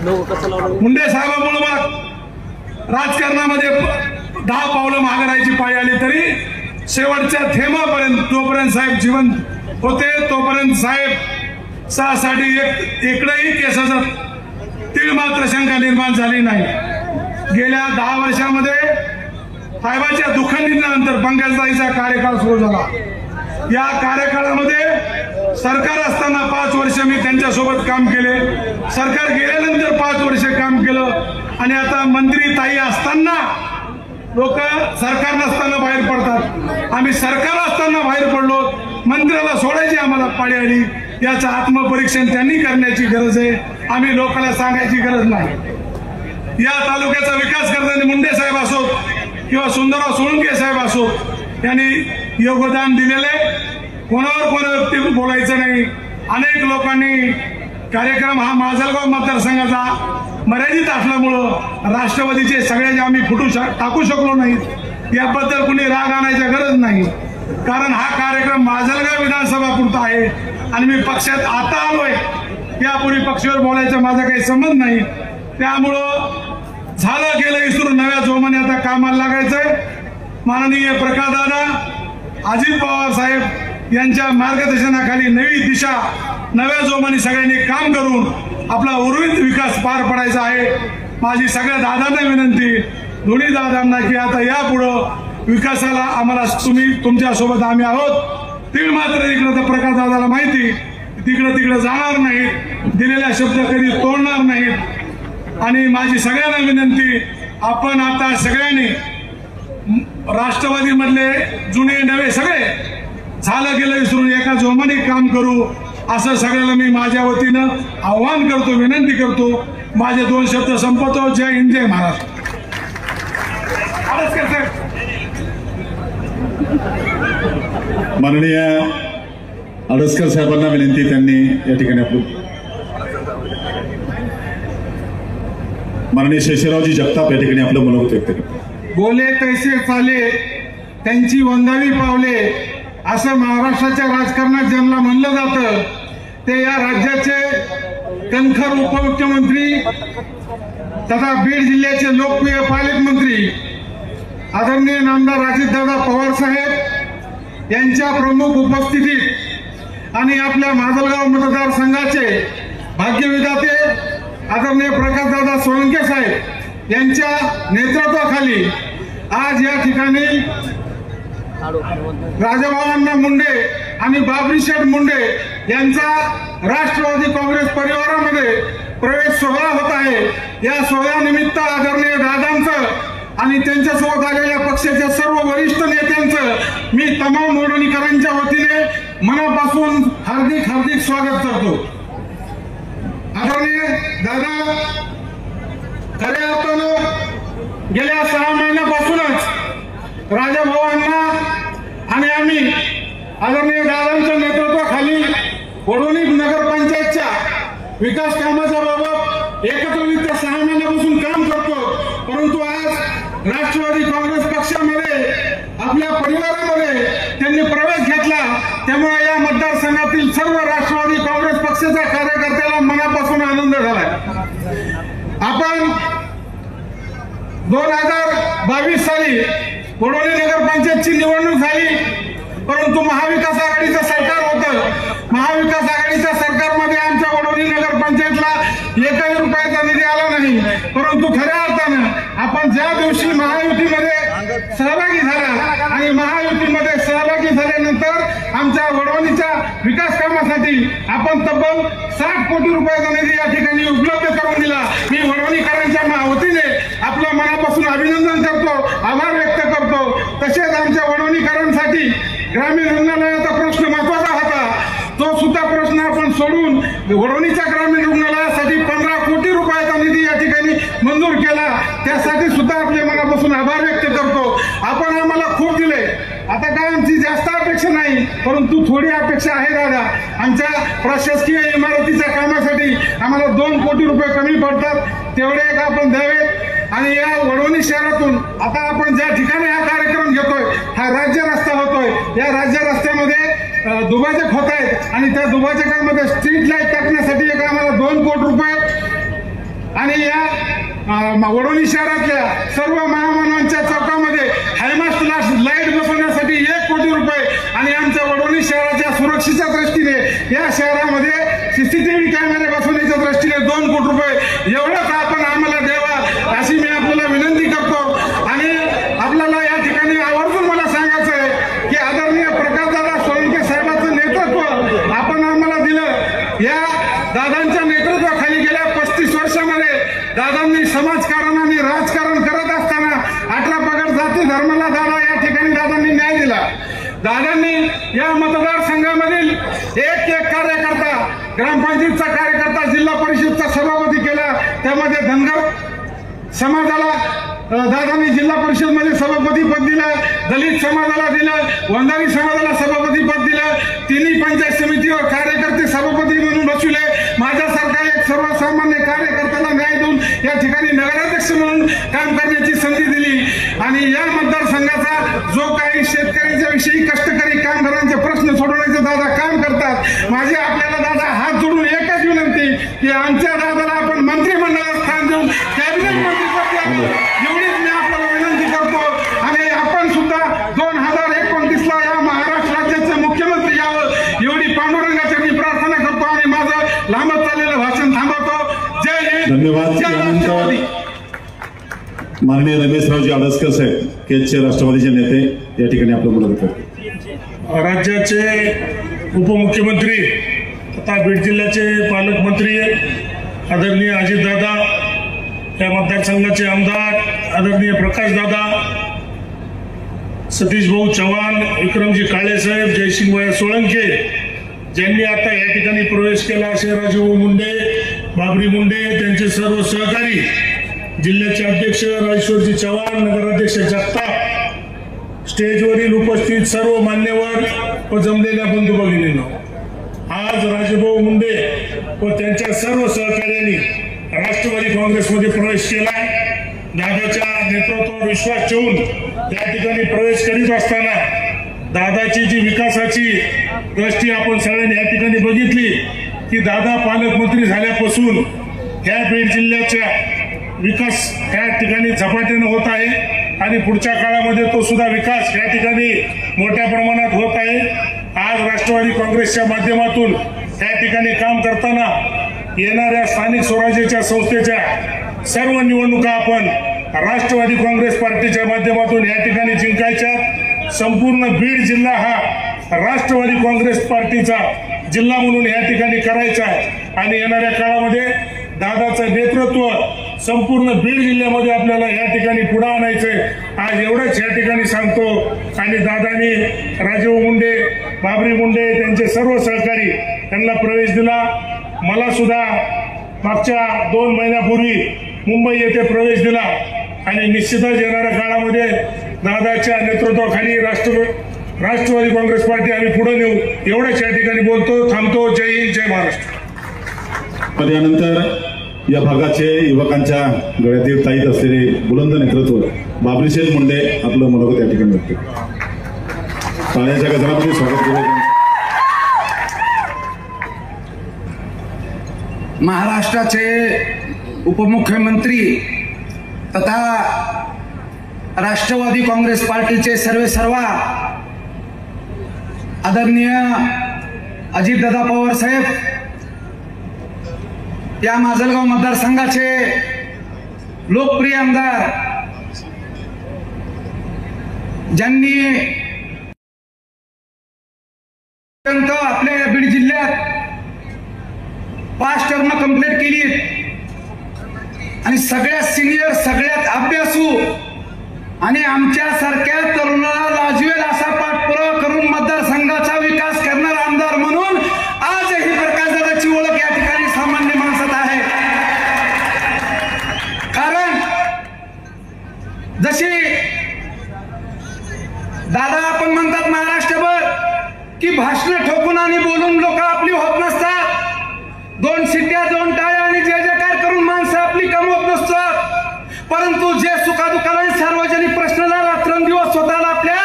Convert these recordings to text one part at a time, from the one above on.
मुंडे साहेबांमुळे मला राजकारणामध्ये 10 पावलं मागे राहायची पाळी आली, तरी शेवटच्या थेंबापर्यंत जोपर्यंत साहेब जिवंत होते तोपर्यंत साहेब साठी इकडेही केसाचा तीळ मात्र शंका निर्माण झाली नाही। गेल्या 10 वर्षांमध्ये साहेबांच्या दुःखनिधीनंतर पंकजताईचा कार्यकाळ सुरू झाला। या कार्यकाळामध्ये सरकार असताना 5 वर्ष मी त्यांच्यासोबत काम केले, सरकार गेल्यानंतर 5 वर्ष काम केलं, आणि आता मंत्री ताई असताना लोक सरकार नसताना बाहेर पडतात, आम्ही सरकार असताना बाहेर पडलो, मंत्र्याला सोडायची आम्हाला पाळी आली। याचं आत्मपरीक्षण त्यांनी करण्याची गरज आहे, आम्ही लोकांना सांगायची गरज नाही। या तालुक्याचा विकास करताना मुंडे साहेब असो किंवा सुंदरराव सोळंके साहेब असो यांनी योगदान दिलेले, कोणावर बोलायचं नाही। अनेक लोकांनी कार्यक्रम हा माजलगाव मतदारसंघाचा मर्यादित असल्यामुळं राष्ट्रवादीचे सगळ्याचे आम्ही टाकू शकलो नाही, याबद्दल कुणी राग आणायची गरज नाही, कारण हा कार्यक्रम माजलगाव विधानसभा पुरता आहे आणि मी पक्षात आता आलोय, यापूर्वी पक्षावर बोलायचा माझा काही संबंध नाही। त्यामुळं झालं गेलं विसरून नव्या जोमाने आता कामाला लागायचंय। माननीय प्रकाशदादा अजित पवार साहेब यांच्या मार्गदर्शनाखाली नवी दिशा नव्या जोमाने सगळ्यांनी काम करून आपला उर्वरित विकास पार पडायचा आहे। माझी सगळ्या दादांना विनंती, दोन्ही दादांना, की आता यापुढं विकासाला आम्हाला तुमच्या सोबत आम्ही आहोत। तीळ मात्र इकडं तर प्रकाशदादाला माहिती, तिकडे जाणार नाहीत, दिलेला शब्द कधी तोडणार नाहीत। आणि माझी सगळ्यांना विनंती, आपण आता सगळ्यांनी राष्ट्रवादीमधले जुने नवे सगळे झालं गेलं विसरून एका जोमाने काम करू, असं सगळ्यांना मी माझ्या वतीनं आव्हान करतो, विनंती करतो। माझे 2 शब्द संपवतो। जय हिंद, जय महाराष्ट्र। माननीय आडसकर साहेबांना विनंती, त्यांनी या ठिकाणी आपलं माननीय शेषरावजी जगताप या ठिकाणी आपलं मनोगत व्यक्त करतात। बोले तैसे चाले, त्यांची वंदावी पावले, असं महाराष्ट्राच्या राजकारणात ज्यांना म्हणलं जातं ते या राज्याचे कणखर उपमुख्यमंत्री तथा बीड जिल्ह्याचे लोकप्रिय पालकमंत्री आदरणीय नामदार अजितदादा पवार साहेब यांच्या प्रमुख उपस्थितीत आणि आपल्या माजलगाव मतदारसंघाचे भाग्यविधाते आदरणीय प्रकाशदादा सोळंके साहेब यांच्या नेतृत्वाखाली आज या ठिकाणी राजाभाऊ मुंडे आणि बाबरी शेठ मुंडे यांचा राष्ट्रवादी काँग्रेस परिवारामध्ये प्रवेश सोहळा होत आहे। या सोहळ्यानिमित्त आदरणीय दादांचं आणि त्यांच्यासोबत आलेल्या पक्षाच्या सर्व वरिष्ठ नेत्यांचं मी तमाम वडवणीकरांच्या वतीने मनापासून हार्दिक स्वागत करतो। आदरणीय दादा, खऱ्या अर्थानं गेल्या 6 महिन्यापासूनच राजाभाऊंना आणि आम्ही आदरणीय दादांच्या नेतृत्वाखाली वडवणी नगरपंचायतच्या विकास कामाच्या बाबत एकत्रित 6 महिन्यापासून काम करतो, परंतु आज राष्ट्रवादी काँग्रेस पक्षामध्ये आपल्या परिवारामध्ये त्यांनी प्रवेश घेतला, त्यामुळे या मतदारसंघातील सर्व राष्ट्रवादी काँग्रेस पक्षाच्या कार्यकर्त्याला मनापासून आनंद झालाय। आपण 2022 साली वडवणी नगरपंचायतची निवडणूक झाली, परंतु महाविकास आघाडीचं सरकार होतं। महाविकास आघाडीच्या सरकारमध्ये आमच्या वडवणी नगरपंचायतला 1 रुपयाचा निधी आला नाही, परंतु खऱ्या अर्थानं आपण ज्या दिवशी महायुतीमध्ये सहभागी झाला आणि महायुतीमध्ये सहभागी झाल्यानंतर आमच्या वडवणीच्या विकास कामासाठी आपण तब्बल 60 कोटी रुपयाचा निधी या ठिकाणी उपलब्ध करून दिला। मी वडवणीकरांच्या वतीने आपलं मनापासून अभिनंदन करतो, आभार व्यक्त करतो। तसेच आमच्या वडवणीकरांसाठी ग्रामीण रुग्णालयाचा प्रश्न महत्वाचा होता, तो सुद्धा प्रश्न आपण सोडून वडवणीच्या ग्रामीण रुग्णालयासाठी 15 कोटी रुपयाचा निधी या ठिकाणी मंजूर केला, त्यासाठी सुद्धा आपल्या मनापासून आभार व्यक्त करतो। आपण आम्हाला खूप दिले, आता काय आमची जास्त अपेक्षा नाही, परंतु थोडी अपेक्षा आहे दादा। आमच्या प्रशासकीय इमारतीच्या कामासाठी आम्हाला 2 कोटी रुपये कमी पडतात, तेवढे एक आपण द्यावेत। आणि या वडवणी शहरातून आता आपण ज्या ठिकाणी हा कार्यक्रम घेतोय, हा राज्य रस्ता होतोय, या राज्य रस्त्यामध्ये दुभाजक होत आहेत आणि त्या दुभाजकामध्ये स्ट्रीट लाईट टाकण्यासाठी एक आम्हाला 2 कोटी रुपये आणि या वडोली शहरातल्या सर्व महामानवांच्या चौकामध्ये हायमास्ट लाईट बसवण्यासाठी 1 कोटी रुपये आणि आमच्या वडोली शहराच्या सुरक्षेच्या दृष्टीने या शहरामध्ये सीसीटीव्ही कॅमेरे बसवण्याच्या दृष्टीने 2 कोटी रुपये एवढंच आपण आम्हाला द्यावा अशी मी आपल्याला विनंती करतो। आणि आपल्याला या ठिकाणी आवर्जून मला सांगायचं आहे की आदरणीय प्रकाशदादा सोळंके साहेबांचं नेतृत्व आपण आम्हाला दिलं। या दादांच्या नेतृत्वाखाली गेल्या 35 वर्षामध्ये दादांनी समाजकारण आणि राजकारण करत असताना 18 पगड जाती धर्माला या ठिकाणी दादांनी न्याय दिला। दादांनी या मतदारसंघामधील एक कार्यकर्ता, ग्रामपंचायतचा कार्यकर्ता, जिल्हा परिषदचा सभापती केला। त्यामध्ये धनगर समाजाला दादांनी जिल्हा परिषद मध्ये सभापती पद दिलं, दलित समाजाला दिलं, वंजारी समाजाला सभापती पद दिलं, तिन्ही पंचायत समितीवर कार्यकर्ते सभापती म्हणून बसविले। माझ्यासारखा एक सर्वसामान्य कार्यकर्त्याला न्याय देऊन या ठिकाणी नगराध्यक्ष म्हणून काम करण्याची संधी दिली। आणि या मतदारसंघाचा जो काही शेतकऱ्यांच्या विषयी कष्टकरी कामगारांचे प्रश्न सोडवण्याचे दादा काम करतात। माझी आपल्याला दादा हात जोडून एकच विनंती की आमच्या दादाला आपण मंत्रिमंडळात स्थान देऊन कॅबिनेट मंत्रीपद एवढीच मी आपल्याला विनंती करतो। आणि आपण सुद्धा 2029ला या महाराष्ट्र राज्याचे मुख्यमंत्री यावं एवढी पांडुरंगाची मी प्रार्थना करतो आणि माझं लांबच चाललेलं भाषण थांबवतो। जय हिंद, धन्यवाद। जय राष्ट्रवादी। माननीय रमेशरावजी आडसकर साहेब केजचे राष्ट्रवादीचे नेते या ठिकाणी आपलं मुलाखत करतात। राज्याचे उपमुख्यमंत्री तथा बीड जिल्ह्याचे पालकमंत्री आदरणीय अजितदादा, या मतदारसंघाचे आमदार आदरणीय प्रकाशदादा, सतीश भाऊ चव्हाण, विक्रमजी काळे साहेब, जयसिंग सोळंके, ज्यांनी आता या ठिकाणी प्रवेश केला असे राजू मुंडे, बाबरी मुंडे, त्यांचे सर्व सहकारी, जिल्ह्याचे अध्यक्ष राजेश्वरजी चव्हाण, नगराध्यक्ष जगताप, स्टेजवरील उपस्थित सर्व मान्यवर व जमलेल्या बंधू भगिनींनो, आज राजूभाऊ मुंडे व त्यांच्या सर्व सहकार्यांनी राष्ट्रवादी काँग्रेसमध्ये प्रवेश केलाय। दादाच्या नेतृत्वावर विश्वास ठेवून त्या ठिकाणी प्रवेश करीत असताना दादाची जी विकासाची दृष्टी आपण सगळ्यांनी या ठिकाणी बघितली की दादा पालकमंत्री झाल्यापासून ह्या बीड जिल्ह्याच्या विकास या ठिकाणी झपाट्याने होत आहे आणि पुढच्या काळामध्ये तो सुद्धा विकास या ठिकाणी मोठ्या प्रमाणात होत आहे। आज राष्ट्रवादी काँग्रेसच्या माध्यमातून या ठिकाणी काम करताना येणाऱ्या स्थानिक स्वराज्याच्या संस्थेच्या सर्व निवडणुका आपण राष्ट्रवादी काँग्रेस पार्टीच्या माध्यमातून या ठिकाणी जिंकायच्या। संपूर्ण बीड जिल्हा हा राष्ट्रवादी काँग्रेस पार्टीचा जिल्हा म्हणून या ठिकाणी करायचा आहे आणि येणाऱ्या काळामध्ये दादाचं नेतृत्व संपूर्ण बीड जिल्ह्यामध्ये आपल्याला या ठिकाणी पुढे आणायचंय। आज एवढंच या ठिकाणी सांगतो। आणि दादांनी राजीव मुंडे, बाबरी मुंडे, त्यांचे सर्व सहकारी त्यांना प्रवेश दिला। मला सुद्धा मागच्या 2 महिन्यापूर्वी मुंबई येथे प्रवेश दिला आणि निश्चितच येणाऱ्या काळामध्ये दादाच्या नेतृत्वाखाली राष्ट्रवादी काँग्रेस पार्टी आम्ही पुढे नेऊ एवढंच या ठिकाणी बोलतो, थांबतो। जय हिंद, जय महाराष्ट्र। यानंतर या भागाचे युवकांच्या गळ्यातील ताईत असलेले बुलंद नेतृत्व बाबरीशेठ मुंडे आपलं मनोगत या ठिकाणी व्यक्त करतात। टाळ्याच्या गजरामध्ये स्वागत करू। महाराष्ट्राचे उपमुख्यमंत्री तथा राष्ट्रवादी काँग्रेस पार्टीचे सर्वेसर्वा आदरणीय अजितदादा पवार साहेब, या माजलगाव मतदारसंघाचे लोकप्रिय आमदार, ज्यांनी आपल्या या बीड जिल्ह्यात 5 टर्म कंप्लीट केली आणि सगळ्यात सिनियर, सगळ्यात अभ्यासू आणि आमच्या सारख्या तरुणाला लाजवेल असा पाठपुरावा करून मतदारसंघाचा विकास करणारा आमदार म्हणून आजही प्रकाशदादाची ओळख या ठिकाणी सामान्य माणसात आहे। कारण जशी दादा आपण म्हणतात महाराष्ट्रभर की भाषण ठोकून आणि बोलून लोक आपली होत नसतात, 2 शिट्ट्या 2 टाळ्या आणि जय जयकार करून माणसं आपली कमवत नसतात, परंतु जे सुखादुखाला सार्वजनिक प्रश्नाला रात्रंदिवस स्वतःला आपल्या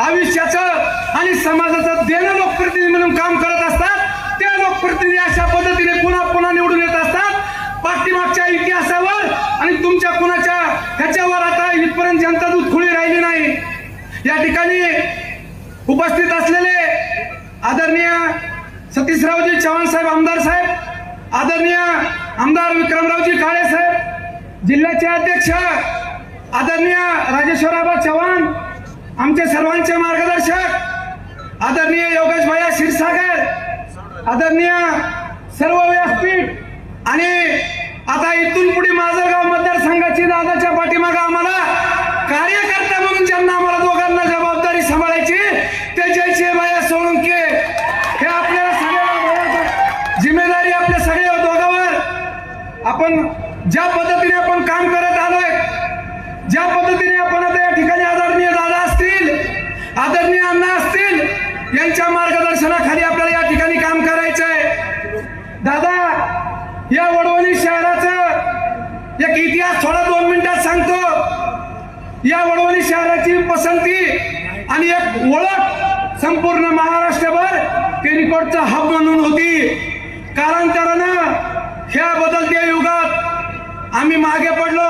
आयुष्याचं आणि समाजाचं देणं लोकप्रतिनिधी म्हणून काम करत असतात, त्या लोकप्रतिनिधी अशा पद्धतीने पुन्हा पुन्हा निवडून येत असतात। पाठीमागच्या इतिहासात या ठिकाणी उपस्थित असलेले आदरणीय सतीशरावजी चव्हाण साहेब, आमदार साहेब, आदरणीय आमदार विक्रमरावजी काळे साहेब, जिल्ह्याचे अध्यक्ष आदरणीय राजेश्वराबा चव्हाण, आमचे सर्वांचे मार्गदर्शक आदरणीय योगेश भैया क्षीरसागर, आदरणीय सर्व व्यासपीठ आणि आता इथून पुढे माजलगाव मतदारसंघाची दादाच्या पाठीमागे आम्हाला कार्यकर्ता म्हणून ज्यांना आम्हाला दोघांना जबाबदारी सांभाळायची ते जयसिंह भैया सोळंके, हे आपल्याला सगळ्या जिम्मेदारी आपल्या सगळ्या दोघांवर. आपण ज्या पद्धतीने आपण काम करत आलोय, ज्या पद्धतीने आपण आता या ठिकाणी आदरणीय दादा असतील, आदरणीय अण्णा असतील, यांच्या मार्गदर्शनाखाली आपल्याला या ठिकाणी काम करायचंय. दादा, या वडवणी शहराचं एक इतिहास थोडा 2 मिनिटात सांगतो. या वडवणी शहराची पसंती आणि एक ओळख संपूर्ण महाराष्ट्रभर टेलिकॉटचा हब म्हणून होती. कालांतरानं ह्या बदलत्या युगात आम्ही मागे पडलो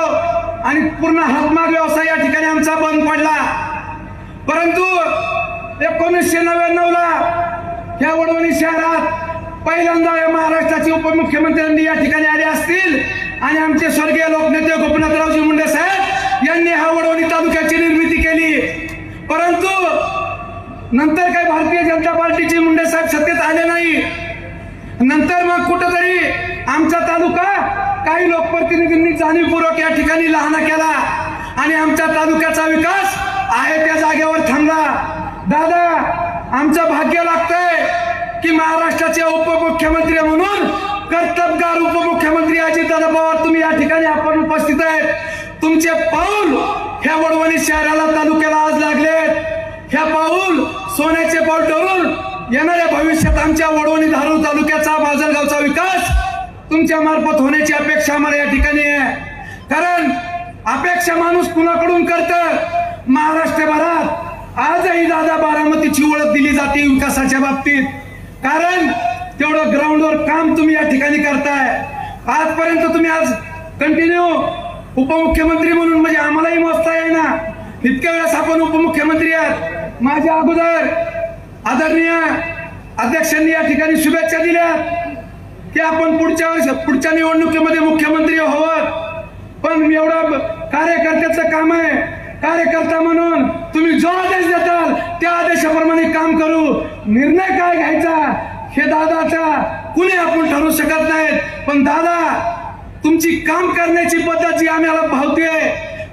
आणि पूर्ण हातमाग व्यवसाय या ठिकाणी आमचा बंद पडला. परंतु 1999ला या वडवणी शहरात पहिल्यांदा या महाराष्ट्राचे उपमुख्यमंत्र्यांनी या ठिकाणी आले असतील आणि आमचे स्वर्गीय लोकनेते गोपीनाथरावजी मुंडे साहेब यांनी हा वडवणी तालुक्याची निर्मिती केली. परंतु नंतर काही भारतीय जनता पार्टीचे मुंडे साहेब सत्तेत आले नाही. नंतर मग कुठंतरी आमचा तालुका काही लोकप्रतिनिधींनी जाणीवपूर्वक या ठिकाणी लहान केला आणि आमच्या तालुक्याचा विकास आहे त्या जागेवर थांबला. दादा, आमचं भाग्य लागतंय की महाराष्ट्राचे उपमुख्यमंत्री म्हणून कर्तबगार उपमुख्यमंत्री अजितदादा पवार तुम्ही या ठिकाणी आपण उपस्थित आहेत. तुमचे पाऊल ह्या वडवणी शहराला तालुक्याला आज लागलेत. ह्या पाऊल सोन्याचे पाऊल ठरून येणाऱ्या भविष्यात आमच्या वडवणी धारूर तालुक्याचा, माजलगावचा विकास तुमच्या मार्फत होण्याची अपेक्षा आम्हाला या ठिकाणी आहे. कारण अपेक्षा माणूस कुणाकडून करतं? महाराष्ट्रभरात आजही दादा बारामतीची ओळख दिली जाते विकासाच्या बाबतीत. कारण तेवढं ग्राउंडवर काम तुम्ही या ठिकाणी करताय. आजपर्यंत तुम्ही आज कंटिन्यू उपमुख्यमंत्री म्हणून म्हणजे आम्हालाही मोजता येईना इतक्या वेळेस आपण उपमुख्यमंत्री आहात. माझ्या अगोदर आदरणीय अध्यक्षांनी या ठिकाणी शुभेच्छा दिल्या की आपण पुढच्या निवडणुकीमध्ये मुख्यमंत्री व्हावं. पण एवढं कार्यकर्त्याचं काम आहे. कार्यकर्ता म्हणून तुम्ही जो आदेश देताल त्या आदेशाप्रमाणे काम करू. निर्णय काय घ्यायचा हे दादाचा कुणी आपण ठरवू शकत नाहीत. पण दादा, तुमची काम करण्याची पद्धत जी आम्हाला भावते,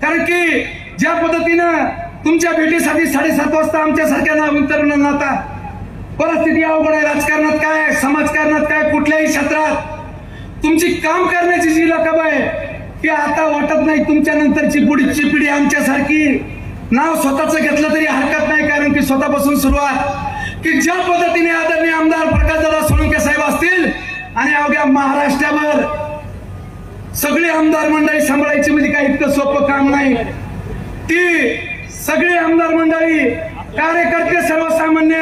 कारण की ज्या पद्धतीनं तुमच्या भेटीसाठी 7:30 वाजता आमच्यासारख्या तरुणांना आता परिस्थिती अवघड आहे. राजकारणात काय, समाजकारणात काय, कुठल्याही क्षेत्रात तुमची काम करण्याची जी लकब आहे ती आता वाटत नाही. तुमच्या नंतरची पुढची पिढी आमच्यासारखी नाव स्वतःच घेतलं तरी हरकत नाही. कारण की स्वतःपासून सुरुवात की ज्या पद्धतीने आदरणीय आमदार प्रकाशदादा सोळंके साहेब असतील आणि अवघ्या महाराष्ट्रावर सगळी आमदार मंडळी सांभाळायची म्हणजे काही इतकं सोपं काम नाही. ती सगळी आमदार मंडळी, कार्यकर्ते, सर्वसामान्य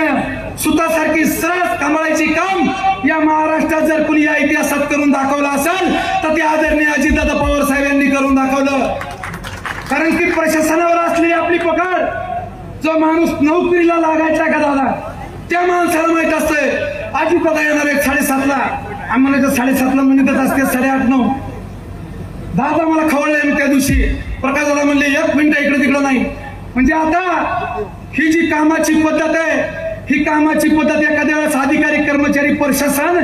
सुतासारखी सरस सांभाळायची काम या महाराष्ट्रात जर कुणी या इतिहासात करून दाखवलं असेल तर ते आदरणीय अजितदादा पवार साहेब यांनी करून दाखवलं. कारण की प्रशासनावर असलेली आपली पकड, जो माणूस नोकरीला लागायचा का दादा, त्या माणसाला माहित असतंय अजितदादा येणार आहेत 7:30ला. आम्हाला 7:30ला म्हणत असते 8:30-9. दादा मला खवळलंय मी त्या दिवशी. प्रकाशदादा म्हणले 1 मिनिट इकडे तिकडं नाही. म्हणजे आता ही जी कामाची पद्धत आहे, ही कामाची पद्धत एखाद्या वेळेस अधिकारी, कर्मचारी, प्रशासन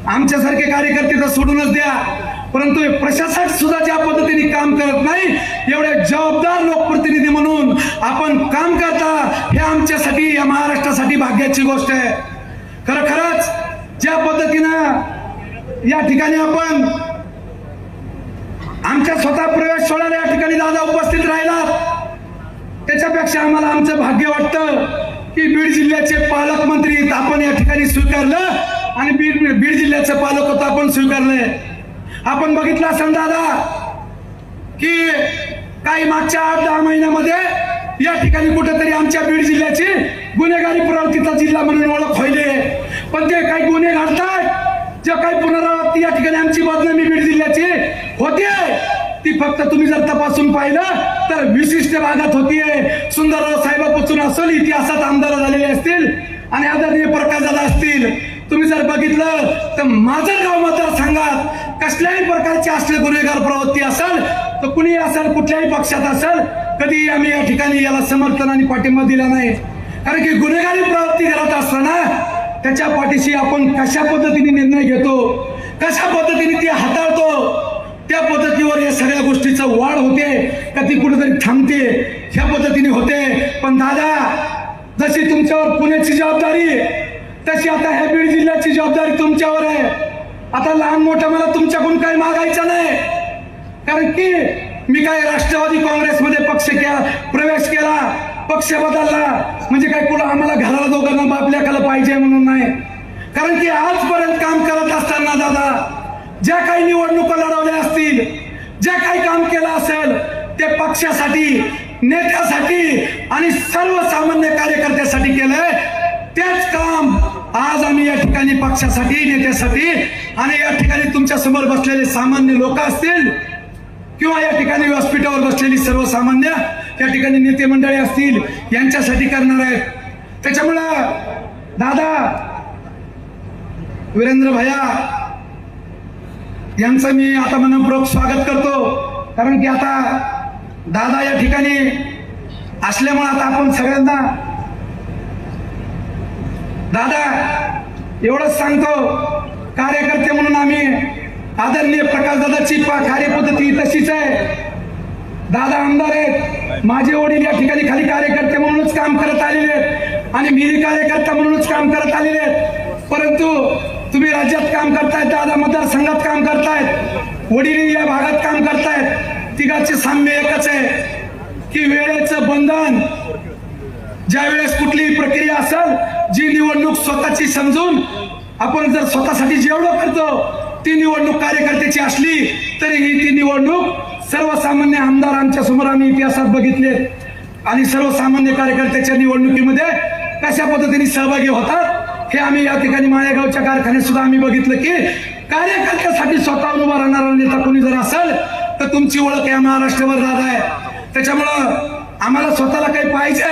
आमच्यासारखे कार्यकर्ते तर सोडूनच द्या, परंतु प्रशासक सुद्धा ज्या पद्धतीने काम करत नाही, एवढे जबाबदार लोकप्रतिनिधी म्हणून आपण काम करता, हे आमच्यासाठी, या महाराष्ट्रासाठी भाग्याची गोष्ट आहे. खरंच ज्या पद्धतीनं या ठिकाणी आपण आमच्या स्वतः प्रवेश सोहळ्याला या ठिकाणी दादा उपस्थित राहिला, त्याच्यापेक्षा आम्हाला आमचं भाग्य वाटतं की बीड जिल्ह्याचे पालकमंत्री आपण या ठिकाणी स्वीकारलं आणि बीड जिल्ह्याचं पालकत्व आपण स्वीकारले. आपण बघितलं असेल दादा की काही मागच्या 8-10 महिन्यामध्ये या ठिकाणी कुठेतरी आमच्या बीड जिल्ह्याची गुन्हेगारी प्रवृत्तीचा जिल्हा म्हणून ओळख व्हायली. पण ते काही गुन्हे घडतात, जे काही पुनरावृत्ती या ठिकाणी आमची बदनामी बीड जिल्ह्याची होते, ती फक्त तुम्ही जर तपासून पाहिलं तर विशिष्ट भागात होतीये. सुंदरराव साहेबापासून असेल, इतिहासात आमदार झालेले असतील आणि आदरणीय प्रकाशदादा असतील. तुम्ही जर बघितलं तर माझं गाव मतदारसंघात कसल्याही प्रकारची असले गुन्हेगार प्रवृत्ती असेल तर कुणी असेल, कुठल्याही पक्षात असेल, कधी आम्ही या ठिकाणी याला समर्थन आणि पाठिंबा दिला नाही. कारण की गुन्हेगारी प्रवृत्ती करत असताना त्याच्या पाठीशी आपण कशा पद्धतीने निर्णय घेतो, कशा पद्धतीने ती हाताळतो, त्या पद्धतीवर या सगळ्या गोष्टीचा वाढ होते का ती कुठेतरी थांबते, ह्या पद्धतीने होते. पण दादा, जशी तुमच्यावर पुण्याची जबाबदारी तशी आता ह्या बीड जिल्ह्याची जबाबदारी तुमच्यावर आहे. आता लहान मोठं मला तुमच्याकडून काही मागायचं नाही. कारण की मी काय राष्ट्रवादी काँग्रेसमध्ये प्रवेश केला, पक्ष बदलला म्हणजे काय कुठं आम्हाला घराला दोघांना बापल्याखाला पाहिजे म्हणून नाही. कारण की आजपर्यंत काम करत असताना दादा, ज्या काही निवडणुका लढवल्या असतील, ज्या काही काम केलं असेल ते पक्षासाठी, नेत्यासाठी आणि सर्वसामान्य कार्यकर्त्यासाठी केलंय. तेच काम आज आम्ही या ठिकाणी पक्षासाठी, नेत्यासाठी आणि या ठिकाणी तुमच्या समोर बसलेले सामान्य लोक असतील किंवा या ठिकाणी व्यासपीठावर बसलेली सर्वसामान्य या ठिकाणी नेते मंडळी असतील यांच्यासाठी करणार आहेत. त्याच्यामुळं दादा, वीरेंद्र भैया यांचं मी आता मनपूर्वक स्वागत करतो. कारण की आता दादा या ठिकाणी असल्यामुळे आता आपण सगळ्यांना दादा एवढंच सांगतो, कार्यकर्ते म्हणून आम्ही आदरणीय प्रकाशदादाची कार्यपद्धती तशीच आहे. दादा आमदार आहेत, माझे वडील या ठिकाणी खाली कार्यकर्ते म्हणूनच काम करत आलेले आहेत आणि मीही कार्यकर्ता म्हणूनच काम करत आलेले आहेत. परंतु तुम्ही राज्यात काम करतायत, दादा मतदारसंघात काम करतायत, वडील या भागात काम करतायत. तिघाचे साम्य एकच आहे की वेळेचं बंधन, ज्या वेळेस कुठलीही प्रक्रिया असेल, जी निवडणूक स्वतःची समजून आपण जर स्वतःसाठी जेवढं करतो ती निवडणूक कार्यकर्त्याची असली तरीही ती निवडणूक सर्वसामान्य आमदार आमच्या समोर आम्ही इतिहासात बघितले आणि सर्वसामान्य कार्यकर्त्याच्या निवडणुकीमध्ये कशा पद्धतीने सहभागी होतात हे आम्ही या ठिकाणी माळेगावच्या कारखान्यात सुद्धा आम्ही बघितलं की कार्यकर्त्यासाठी स्वतःहून उभा राहणारा नेता कोणी जर असेल तर तुमची ओळख या महाराष्ट्रावर दादा आहे. त्याच्यामुळं आम्हाला स्वतःला काही पाहिजे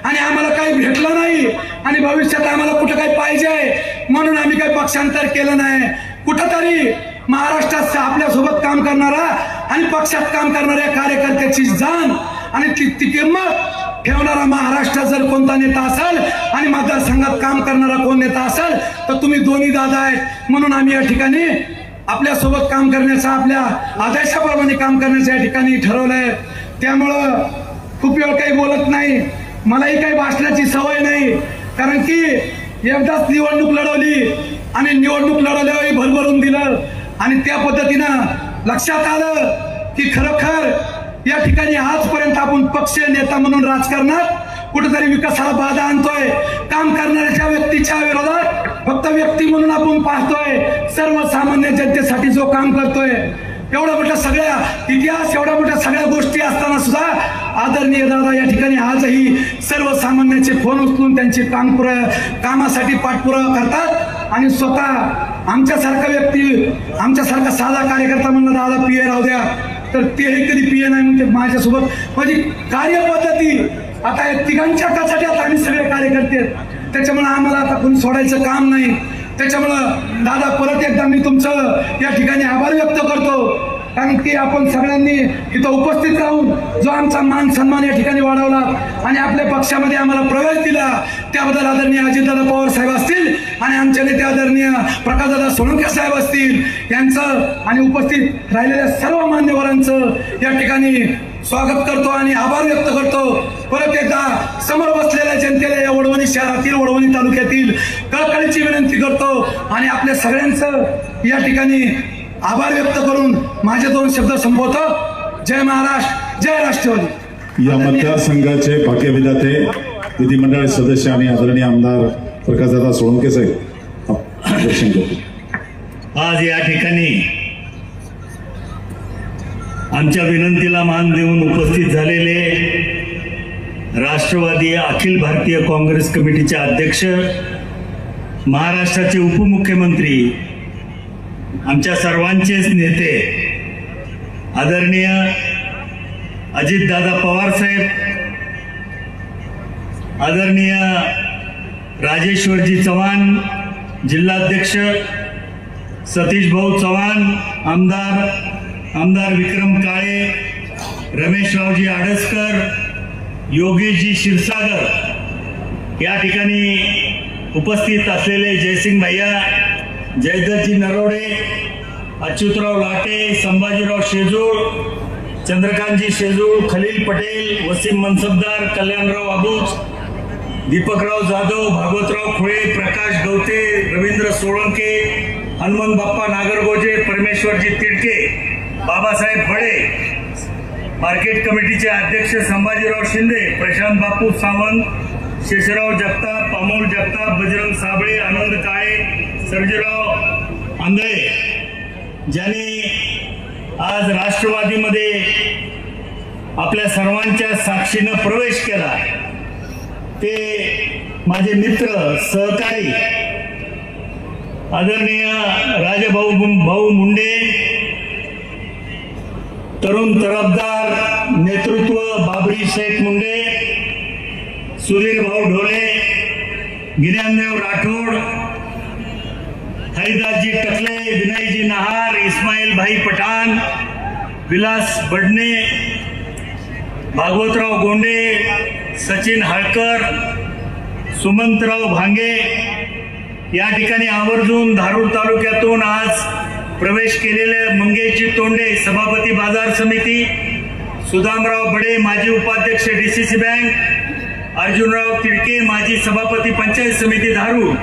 आणि आम्हाला काही भेटलं नाही आणि भविष्यात आम्हाला कुठं काही पाहिजे म्हणून आम्ही काही पक्षांतर केलं नाही. कुठंतरी महाराष्ट्रात आपल्यासोबत काम करणारा आणि पक्षात काम करणाऱ्या कार्यकर्त्याची जाण आणि ती किंमत ठेवणारा महाराष्ट्रात जर कोणता नेता असेल आणि मतदारसंघात काम करणारा कोण नेता असेल तर तुम्ही दोन्ही दादा आहेत. म्हणून आम्ही या ठिकाणी आपल्यासोबत काम करण्याचा, आपल्या आदेशाप्रमाणे काम करण्याचं या ठिकाणी ठरवलंय. त्यामुळं खूप वेळ काही बोलत नाही, मलाही काही भाषणाची सवय नाही. कारण की एकदाच निवडणूक लढवली आणि निवडणूक लढवल्यावर भरभरून दिलं आणि त्या पद्धतीनं लक्षात आलं की खरोखर या ठिकाणी आजपर्यंत आपण पक्ष नेता म्हणून राजकारणात कुठेतरी विकासाला बाधा आणतोय. काम करणाऱ्याच्या व्यक्तीच्या विरोधात फक्त व्यक्ती म्हणून आपण पाहतोय. सर्वसामान्य जनतेसाठी जो काम करतोय, एवढ्या मोठ्या सगळ्या इतिहास, एवढ्या मोठ्या सगळ्या गोष्टी असताना सुद्धा आदरणीय दादा या ठिकाणी आजही सर्वसामान्यांचे फोन उचलून त्यांची कामासाठी पाठपुरावा करतात आणि स्वतः आमच्यासारखा व्यक्ती, आमच्यासारखा साधा कार्यकर्ता म्हणलं दादा पीए राहू द्या तर तेही कधी पीए नाही म्हणजे माझ्यासोबत माझी कार्यपद्धती. आता या तिघांच्या कचाट्यात आम्ही सगळे कार्यकर्ते आहेत, त्याच्यामुळे आम्हाला आता कोणी सोडायचं काम नाही. त्याच्यामुळं दादा परत एकदा मी तुमचं या ठिकाणी आभार व्यक्त करतो. कारण की आपण सगळ्यांनी इथं उपस्थित राहून जो आमचा मान सन्मान या ठिकाणी वाढवला आणि आपल्या पक्षामध्ये आम्हाला प्रवेश दिला त्याबद्दल आदरणीय अजितदादा पवार साहेब असतील आणि आमचे नेते आदरणीय प्रकाशदादा सोळंके साहेब असतील यांचं आणि उपस्थित राहिलेल्या सर्व मान्यवरांचं या ठिकाणी स्वागत करतो आणि आभार व्यक्त करतो. परत एकदा समोर बसलेल्या जनतेला या वडवणी शहरातील, वडवणी तालुक्यातील कळकळीची विनंती करतो आणि आपल्या सगळ्यांचं या ठिकाणी आभार व्यक्त करून माझे दोन शब्द संबोधतो. जय महाराष्ट्र, जय राष्ट्रवादी. या मतदारसंघाचे भाग्यविधाते विधिमंडळ सदस्य आणि आदरणीय आमदार प्रकाशदादा सोळंके साहेब दर्शन करतो. आज या ठिकाणी आमच्या विनंतीला मान देऊन उपस्थित झालेले राष्ट्रवादी अखिल भारतीय काँग्रेस कमिटीचे अध्यक्ष, महाराष्ट्राचे उपमुख्यमंत्री, आमच्या सर्वांचेच नेते आदरणीय अजितदादा पवार साहेब, आदरणीय राजेश्वरजी चव्हाण जिल्हाध्यक्ष, सतीश भाऊ चव्हाण आमदार विक्रम काळे, रमेशरावजी आडसकर, योगेशजी क्षीरसागर, या ठिकाणी उपस्थित असलेले जयसिंग भैया, जयदत्तजी नरोडे, अच्युतराव लाटे, संभाजीराव शेजूळ, चंद्रकांतजी शेजूळ, खलील पटेल, वसीम मनसबदार, कल्याणराव अबूज, दीपकराव जाधव, भागवतराव खुळे, प्रकाश गवते, रवींद्र सोळंके, हनुमंत बाप्पा नागरगोजे, परमेश्वरजी तिडके, बाबासाहेब बडे, मार्केट कमिटीचे अध्यक्ष संभाजीराव शिंदे, प्रशांत बापू सावंत, शेषराव जगताप, अमोल जगताप, बजरंग साबळे, आनंद काळे, सर्जेराव आंधळे, ज्यांनी आज राष्ट्रवादीमध्ये आपल्या सर्वांच्या साक्षीनं प्रवेश केला, ते माझे मित्र सहकारी आदरणीय राजाभाऊ मुंडे, तरुण तरफदार नेतृत्व बाबरी शेख मुंडे, सुधीर भाऊ ढोले, गिर्यानदेव राठोड, हरिदासजी टकले, विनयजी नहार, इस्माईल भाई पठाण, विलास बडणे, भागवतराव गोंडे, सचिन हळकर, सुमंतराव भांगे, या ठिकाणी आवर्जून धारूर तालुक्यातून आज प्रवेश केलेले मंगेशजी तोंडे, सभापती बाजार समिती, सुदामराव बडे, माजी उपाध्यक्ष डीसीसी बँक, अर्जुनराव तिडके, माजी सभापती पंचायत समिती धारूर,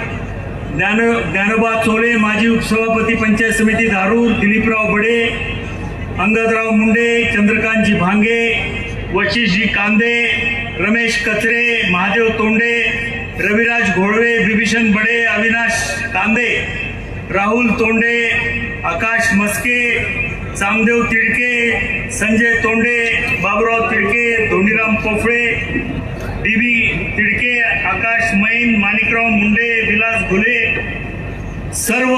ज्ञानोबा चोले, माजी उपसभापती पंचायत समिती धारूर, दिलीपराव बडे, अंगदराव मुंडे, चंद्रकांतजी भांगे, वशिषजी कांदे, रमेश कचरे, महादेव तोंडे, रविराज घोळवे, बिभीषण बडे, अविनाश कांदे, राहुल तोंडे, आकाश मस्के, चामदेव तिडके, संजय तोंडे, बाबुराव तिडके, धोंडीराम पोफळे, डीबी तिडके, आकाश मैन, माणिकराव मुंडे, विलास घुले, सर्व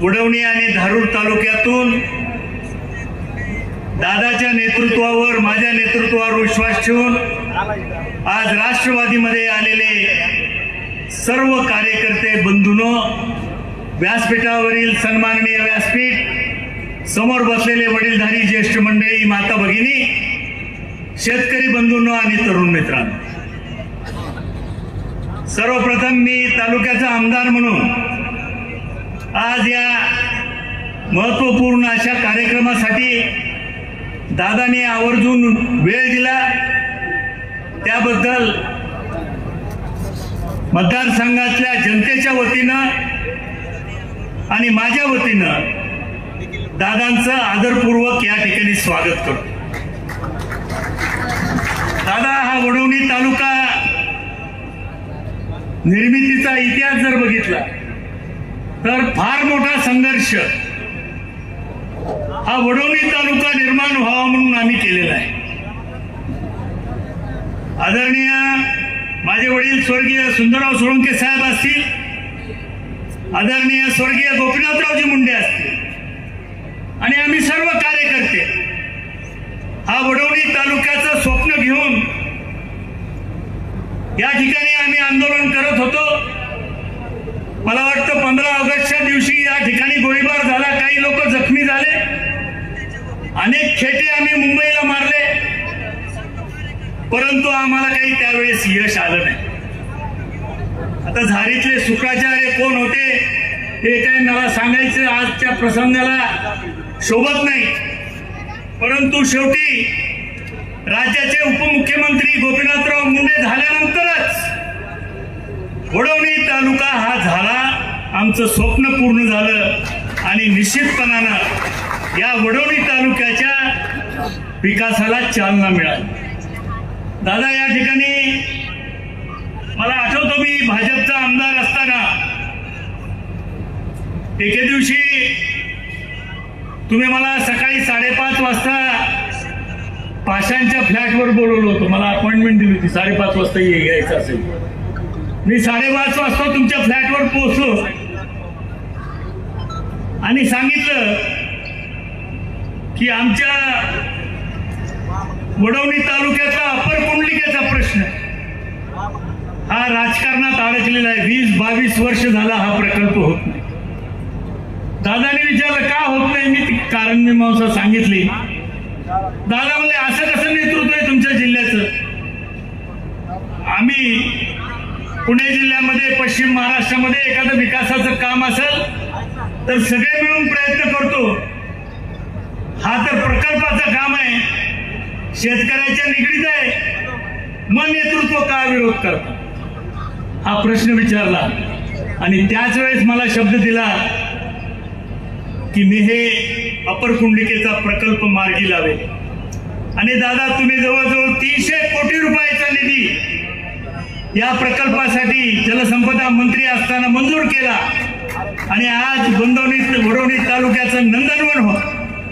वडवणी आणि धारूर तालुक्यातून दादाच्या नेतृत्वावर, माझ्या नेतृत्वावर विश्वास ठेवून आज राष्ट्रवादीमध्ये आलेले सर्व कार्यकर्ते बंधूंनो, व्यासपीठावरील सन्माननीय व्यासपीठ, समोर बसलेले वडीलधारी ज्येष्ठ मंडळी, माता भगिनी, शेतकरी बंधूंनो आणि तरुण मित्रांनो, सर्वप्रथम मी तालुक्याचा आमदार म्हणून आज या महत्वपूर्ण अशा कार्यक्रमासाठी दादाने आवर्जून वेळ दिला, त्याबद्दल मतदारसंघातल्या जनतेच्या वतीनं आणि माझ्या वतीनं दादांचं आदरपूर्वक या ठिकाणी स्वागत करतो. दादा, हा वडवणी तालुका निर्मितीचा इतिहास जर बघितला तर फार मोठा संघर्ष हा वडवणी तालुका निर्माण व्हावा म्हणून आम्ही केलेला आहे. आदरणीय माझे वडील स्वर्गीय सुंदरराव सोळंके साहेब असतील, आदरणीय स्वर्गीय गोपीनाथरावजी मुंडे असतील आणि आम्ही सर्व कार्यकर्ते हा वडवणी तालुक्याचं स्वप्न घेऊन या ठिकाणी आम्ही आंदोलन करत होतो. मला वाटतं 15 ऑगस्टच्या दिवशी या ठिकाणी गोळीबार झाला, काही लोक जखमी झाले, अनेक खेटे आम्ही मुंबईला मारले, परंतु आम्हाला काही त्यावेळेस यश आलं नाही. आता झारीतले शुक्राचार्य कोण होते हे काय मला सांगायचं आजच्या प्रसंगाला शोभत नाही, परंतु शेवटी राज्याचे उपमुख्यमंत्री गोपीनाथराव मुंडे झाल्यानंतरच वडवणी तालुका हा झाला, आमचं स्वप्न पूर्ण झालं आणि निश्चितपणानं या वडवणी तालुक्याच्या विकासाला चालना मिळाली. दादा, या ठिकाणी मला आठवतो मी भाजपचा आमदार असताना एके दिवशी तुम्ही मला सकाळी 5:30 वाजता पाषाणच्या फ्लॅटवर बोलवलं होतं. मला अपॉइंटमेंट दिली होती 5:30 वाजता यायचं असेल. मी 5:30 वाजता तुमच्या फ्लॅटवर पोहोचलो आणि सांगितलं की आमच्या वडवणी तालुक्याचा अपर कुंडलिकेचा प्रश्न हा राजकारणात अडकलेला आहे. 20-22 वर्ष झाला हा प्रकल्प होत नाही. दादाने विचारलं का होत नाही, मी कारण मीमांसा सांगितली. दादा म्हणले असं कसं नेतृत्व आहे तुमच्या जिल्ह्याचं. आम्ही पुणे जिल्ह्यामध्ये पश्चिम महाराष्ट्रामध्ये एखादं विकासाचं काम असेल तर सगळे मिळून प्रयत्न करतो. हा तर प्रकल्पाचं काम आहे, शेतकऱ्याच्या निगडीत आहे, मग नेतृत्व का विरोध करतो हा प्रश्न विचारला. आणि त्याच वेळेस मला शब्द दिला की मी हे अपर कुंडलिकेचा प्रकल्प मार्गी लावेल. आणि दादा तुम्ही जवळजवळ 300 कोटी रुपयाचा निधी या प्रकल्पासाठी जलसंपदा मंत्री असताना मंजूर केला. आणि आज वडवणी तालुक्याचं नंदनवन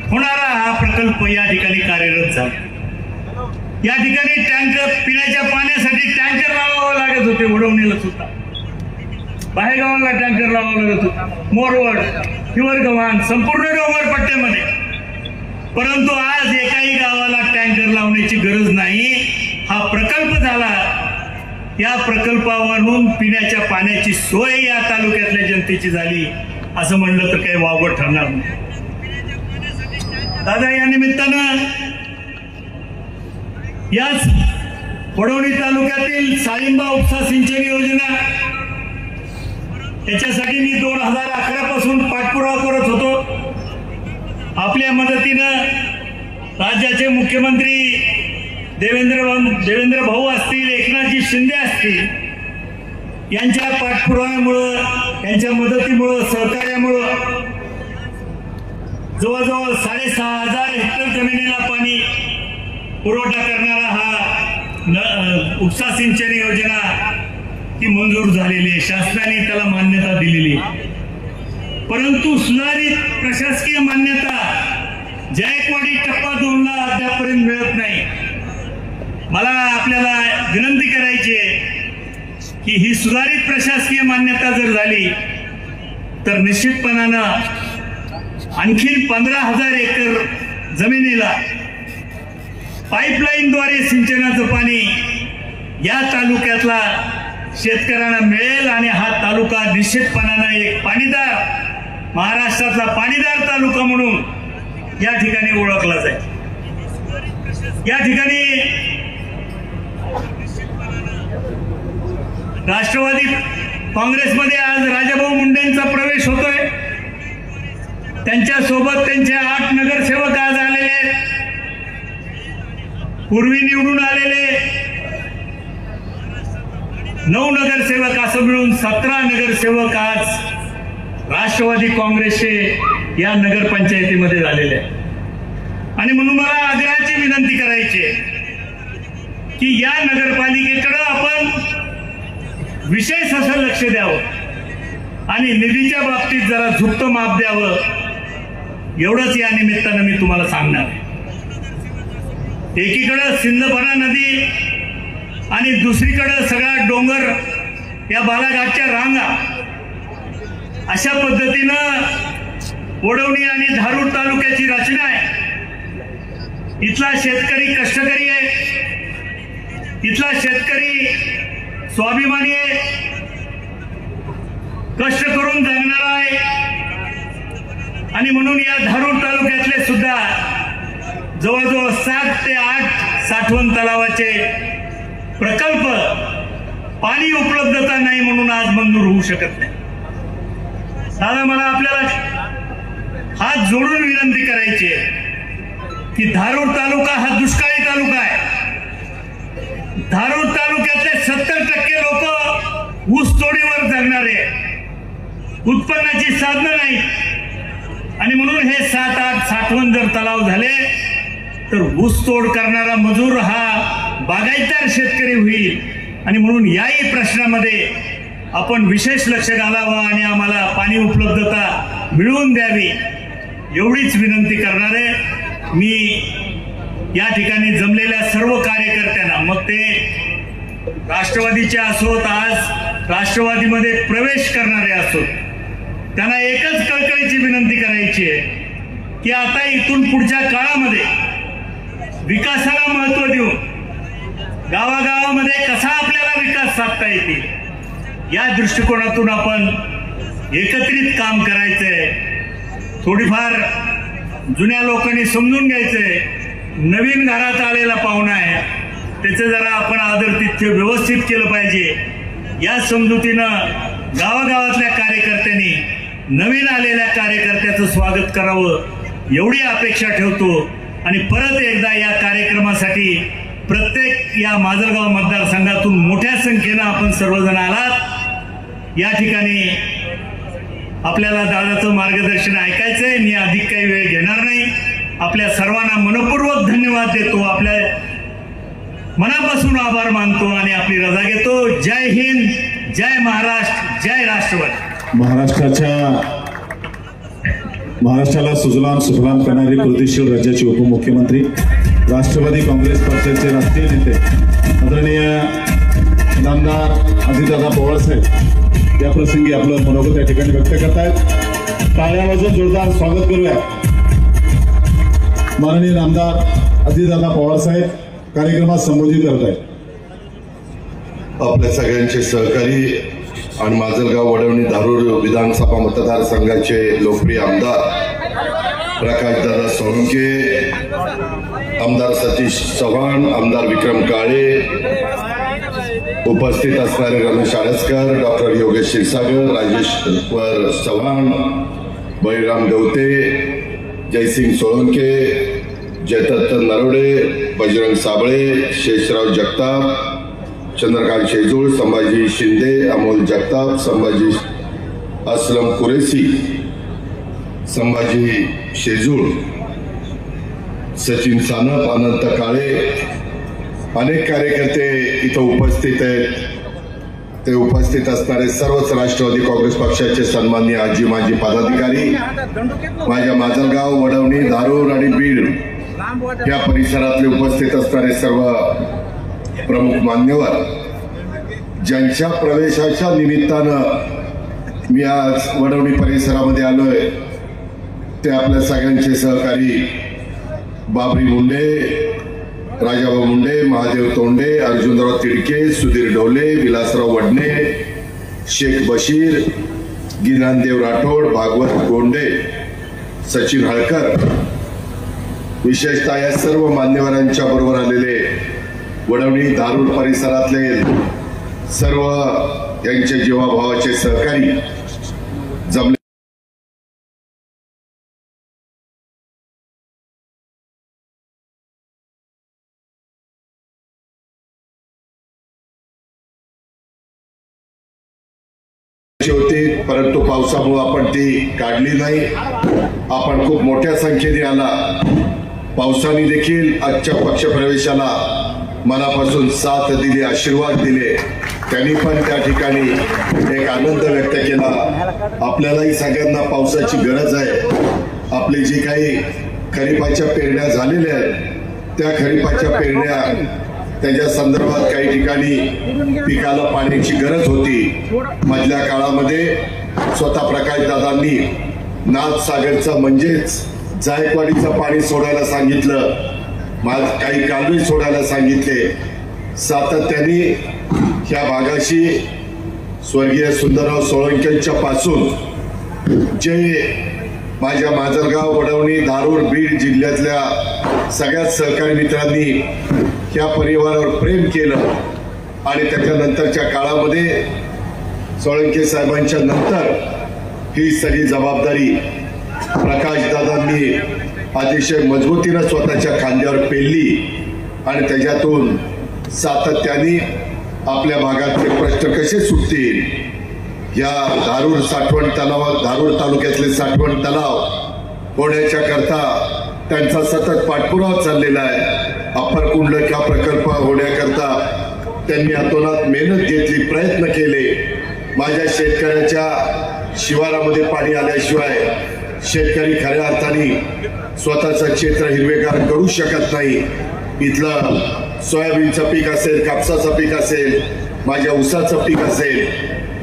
होणारा हा प्रकल्प या ठिकाणी कार्यरत झाला. या ठिकाणी टँकर पिण्याच्या पाण्यासाठी टँकर लावावं लागत होते. वडवणीला सुद्धा बाहेरगावाला टँकर लावावं लागत होता. मोरवड, हिवरगव्हाण, संपूर्ण डोंगर पट्ट्यामध्ये. परंतु आज एकाही गावाला टँकर लावण्याची गरज नाही. हा प्रकल्प झाला. या प्रकल्पावरून पिण्याच्या पाण्याची सोय या तालुक्यातल्या जनतेची झाली असं म्हणलं तर काही वावगं ठरणार नाही. दादा या निमित्तानं याच वडवणी तालुक्यातील साळिंबा उपसा सिंचन योजना याच्यासाठी मी 2011 पासून पाठपुरावा करत होतो. आपल्या मदतीनं राज्याचे मुख्यमंत्री देवेंद्र भाऊ असतील, एकनाथजी शिंदे असतील, यांच्या पाठपुराव्यामुळं, यांच्या मदतीमुळं, सहकार्यामुळं जवळजवळ 6,500 हेक्टर जमिनीला पाणी पुरवठा करणारा हा उपसा सिंचन योजना ही मंजूर झालेली आहे. शासनाने त्याला मान्यता दिलेली आहे. परंतु सुधारित प्रशासकीय मान्यता जायकवाडी टप्पा 2ला अद्यापर्यंत मिळत नाही. मला आपल्याला विनंती करायची आहे की ही सुधारित प्रशासकीय मान्यता जर झाली तर निश्चितपणानं आणखी 15,000 एकर जमिनीला पाईपलाईनद्वारे सिंचनाचं पाणी या तालुक्यातला शेतकऱ्यांना मिळेल. आणि हा तालुका निश्चितपणानं एक पाणीदार, महाराष्ट्रातला पाणीदार तालुका म्हणून या ठिकाणी ओळखला जाईल. या ठिकाणी राष्ट्रवादी काँग्रेसमध्ये आज राजाभाऊ मुंडेंचा प्रवेश होतोय. त्यांच्यासोबत त्यांचे 8 नगरसेवक आज आलेले आहेत. पूर्वी निवडून आलेले 9 नगरसेवक असं मिळून 17 नगरसेवक आज राष्ट्रवादी काँग्रेसचे या नगरपंचायतीमध्ये झालेले आहेत. आणि म्हणून मला आग्रहाची विनंती करायची आहे की या नगरपालिकेकडे आपण विशेष असं लक्ष द्यावं आणि निधीच्या बाबतीत जरा झुकतं माप द्यावं, एवढंच या निमित्तानं मी तुम्हाला सांगणार आहे. एकीकडं सिंदफणा नदी आणि दुसरीकडं सगळा डोंगर, या बालाघाटच्या रांगा, अशा पद्धतीनं वडवणी आणि धारूर तालुक्याची रचना आहे. इथला शेतकरी कष्टकरी आहे, इथला शेतकरी स्वाभिमानी आहे, कष्ट करून जगणारा आहे. आणि म्हणून या धारूर तालुक्यातले सुद्धा जवळजवळ 7 ते 8 साठवण तलावाचे प्रकल्प पाणी उपलब्धता नाही म्हणून आज मंजूर होऊ शकत नाही. दादा मला आपल्याला हात जोडून विनंती करायची आहे की धारूर तालुका हा दुष्काळी तालुका आहे. धारूर तालुक्यातले 70% लोक ऊसतोडीवर जगणारे, उत्पन्नाची साधनं नाहीत. आणि म्हणून हे 7-8 साठवण जर तलाव झाले तर ऊसतोड करणारा मजूर हा बागायतदार शेतकरी होईल. आणि म्हणून याही प्रश्नामध्ये आपण विशेष लक्ष घालावं आणि आम्हाला पाणी उपलब्धता मिळवून द्यावी, एवढीच विनंती करणार आहे. मी या ठिकाणी जमलेल्या सर्व कार्यकर्त्यांना, मग ते राष्ट्रवादीचे असोत, आज राष्ट्रवादीमध्ये प्रवेश करणारे असोत, त्यांना एकच कळकळीची विनंती करायची आहे की आता इथून पुढच्या काळामध्ये विकासाला महत्व देऊन गावागावामध्ये कसा आपल्याला विकास साधता येतील या दृष्टिकोनातून आपण एकत्रित काम करायचंय. थोडीफार जुन्या लोकांनी समजून घ्यायचंय, नवीन घरात आलेला पाहुणा आहे, त्याचं जरा आपण आदरातिथ्य व्यवस्थित केलं पाहिजे. या समजुतीनं गावागावातल्या कार्यकर्त्यांनी नवीन आलेल्या कार्यकर्त्याचं स्वागत करावं एवढी अपेक्षा ठेवतो. आणि परत एकदा या कार्यक्रमासाठी प्रत्येक या माजलगाव मतदारसंघातून मोठ्या संख्येनं आपण सर्वजण आलात. या ठिकाणी आपल्याला दादाचं मार्गदर्शन ऐकायचंय. मी अधिक काही वेळ घेणार नाही. आपल्या सर्वांना मनपूर्वक धन्यवाद देतो, आपल्या मनापासून आभार मानतो आणि आपली रजा घेतो. जय हिंद, जय महाराष्ट्र, जय राष्ट्रवादी. महाराष्ट्राला सुजलाम सुफलाम करणारे कृतिशील राज्याचे उपमुख्यमंत्री, राष्ट्रवादी काँग्रेस पक्षाचे राष्ट्रीय नेते आदरणीय नामदार अजितदादा पवार साहेब या प्रसंगी आपलं मनोगत या ठिकाणी व्यक्त करतायत. टाळ्या वाजवून जोरदार स्वागत करूया. माननीय नामदार अजितदादा पवार साहेब कार्यक्रमात संबोधित करत आहेत. आपल्या सगळ्यांचे सहकारी आणि माजलगाव वडवणी धारूर विधानसभा मतदारसंघाचे लोकप्रिय आमदार प्रकाशदादा सोळंके, आमदार सतीश चव्हाण, आमदार विक्रम काळे, उपस्थित असणारे रमेश आळसकर, डॉक्टर योगेश क्षीरसागर, राजेश्वर चव्हाण, बळीराम गवते, जयसिंग सोळंके, जयदत्त नरोडे, बजरंग साबळे, शेषराव जगताप, चंद्रकांत शेजूळ, संभाजी शिंदे, अमोल जगताप, संभाजी असलम कुरेशी, संभाजी शेजूळ, सचिन सानप, अनंत काळे, अनेक कार्यकर्ते इथं उपस्थित आहेत. ते उपस्थित असणारे सर्वच राष्ट्रवादी काँग्रेस पक्षाचे सन्माननीय आजी माजी पदाधिकारी, माझ्या माजलगाव, वडवणी, धारूर आणि बीड या परिसरातले उपस्थित असणारे सर्व प्रमुख मान्यवर, ज्यांच्या प्रवेशाच्या निमित्तानं मी आज वडवणी परिसरामध्ये आलोय, ते आपल्या सगळ्यांचे सहकारी बाबरी मुंडे, राजाभाऊ मुंडे, महादेव तोंडे, अर्जुनराव तिडके, सुधीर ढोले, विलासराव वडणे, शेख बशीर, गिनानदेव राठोड, भागवत गोंडे, सचिन हळकर, विशेषतः या सर्व मान्यवरांच्या बरोबर आलेले वडवणी धारूर परिसरातले सर्व यांचे जीवाभावाचे सहकारी जमले. होती, परंतु पावसामुळे आपण ती काढली नाही. आपण खूप मोठ्या संख्येने आला. पावसाने देखील आजच्या पक्षप्रवेशाला मनापासून साथ दिली, आशीर्वाद दिले. त्यांनी पण त्या ठिकाणी एक आनंद व्यक्त केला. आपल्यालाही सगळ्यांना पावसाची गरज आहे. आपली जी काही खरीपाच्या पेरण्या झालेल्या आहेत त्या खरीपाच्या पेरण्या त्याच्या संदर्भात काही ठिकाणी पिकाला पाण्याची गरज होती. मधल्या काळामध्ये स्वतः प्रकाशदादांनी नाथसागरचं म्हणजेच जायकवाडीचं पाणी सोडायला सांगितलं, काही कालवे सोडायला सांगितले. सातत्याने ह्या भागाशी स्वर्गीय सुंदरराव सोळंकेंच्या पासून जे माझ्या माजलगाव, वडवणी, धारूर, बीड जिल्ह्यातल्या सगळ्याच सहकारी मित्रांनी ह्या परिवारावर प्रेम केलं आणि त्याच्यानंतरच्या काळामध्ये सोळंके साहेबांच्या नंतर ही सगळी जबाबदारी प्रकाशदादांनी अतिशय मजबूतीनं स्वतःच्या खांद्यावर पेलली आणि त्याच्यातून सातत्याने आपल्या भागातले प्रश्न कसे सुटतील, या धारूर साठवण तलावात, धारूर तालुक्यातले साठवण तलाव होण्याच्या करता त्यांचा सतत पाठपुरावा चाललेला आहे. अप्पर कुंडलक्या प्रकल्प होण्याकरता त्यांनी अतोनात मेहनत घेतली, प्रयत्न केले. माझ्या शेतकऱ्याच्या शिवारामध्ये पाणी आल्याशिवाय शेतकरी खऱ्या अर्थाने स्वतःचं क्षेत्र हिरवेगार करू शकत नाही. इथलं सोयाबीनचं पीक असेल, कापसाचं पीक असेल, माझ्या ऊसाचं पीक असेल,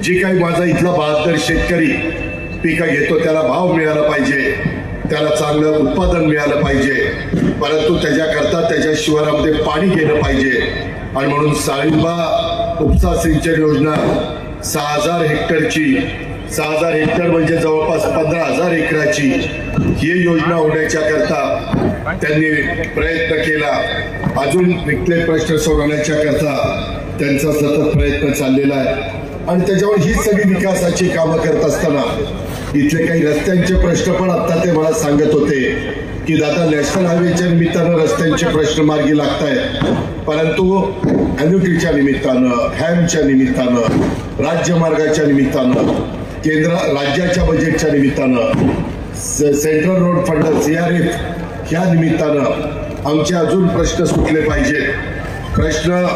जी काही माझा इथला 72 शेतकरी पिकं घेतो त्याला भाव मिळाला पाहिजे. त्याला चांगलं उत्पादन मिळालं पाहिजे, परंतु त्याच्याकरता त्याच्या शिवारामध्ये पाणी गेलं पाहिजे. आणि म्हणून साळिंबा उपसा सिंचन योजना 6,000 हेक्टरची, 6,000 हेक्टर म्हणजे जवळपास 15,000 एकराची ही योजना होण्याच्या करता त्यांनी प्रयत्न केला. अजून विकले प्रश्न सोडवण्याच्या करता त्यांचा सतत प्रयत्न चाललेला आहे. आणि त्याच्यावर ही सगळी विकासाची कामं करत असताना इथले काही रस्त्यांचे प्रश्न पण आता ते मला सांगत होते की दादा नॅशनल हायवेच्या निमित्तानं रस्त्यांचे प्रश्न मार्गी लागत आहेत, परंतु अॅन्युटीच्या निमित्तानं, हॅमच्या निमित्तानं, राज्यमार्गाच्या निमित्तानं, राज्याच्या बजेटच्या निमित्तानं, सेंट्रल रोड फंड CRF ह्या निमित्तानं आमचे अजून प्रश्न सुटले पाहिजेत. प्रश्न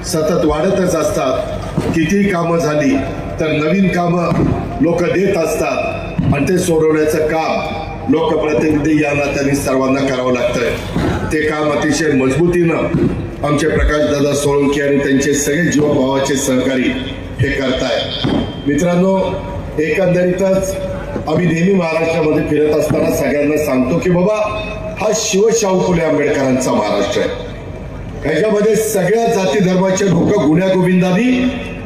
सतत वाढतच असतात. किती कामं झाली तर नवीन कामं लोक देत असतात आणि ते सोडवण्याचं काम लोकप्रतिनिधी या नात्याने सर्वांना करावं लागतंय. ते काम अतिशय मजबूतीनं आमचे प्रकाशदादा सोळंके आणि त्यांचे सगळे जीवाभावाचे सहकारी हे करतायत. मित्रांनो, एकंदरीतच आम्ही नेहमी महाराष्ट्रामध्ये फिरत असताना सगळ्यांना सांगतो की बाबा हा शिवशाहू फुले आंबेडकरांचा महाराष्ट्र आहे. ह्याच्यामध्ये सगळ्या जाती धर्माचे लोक गुण्यागोविंदांनी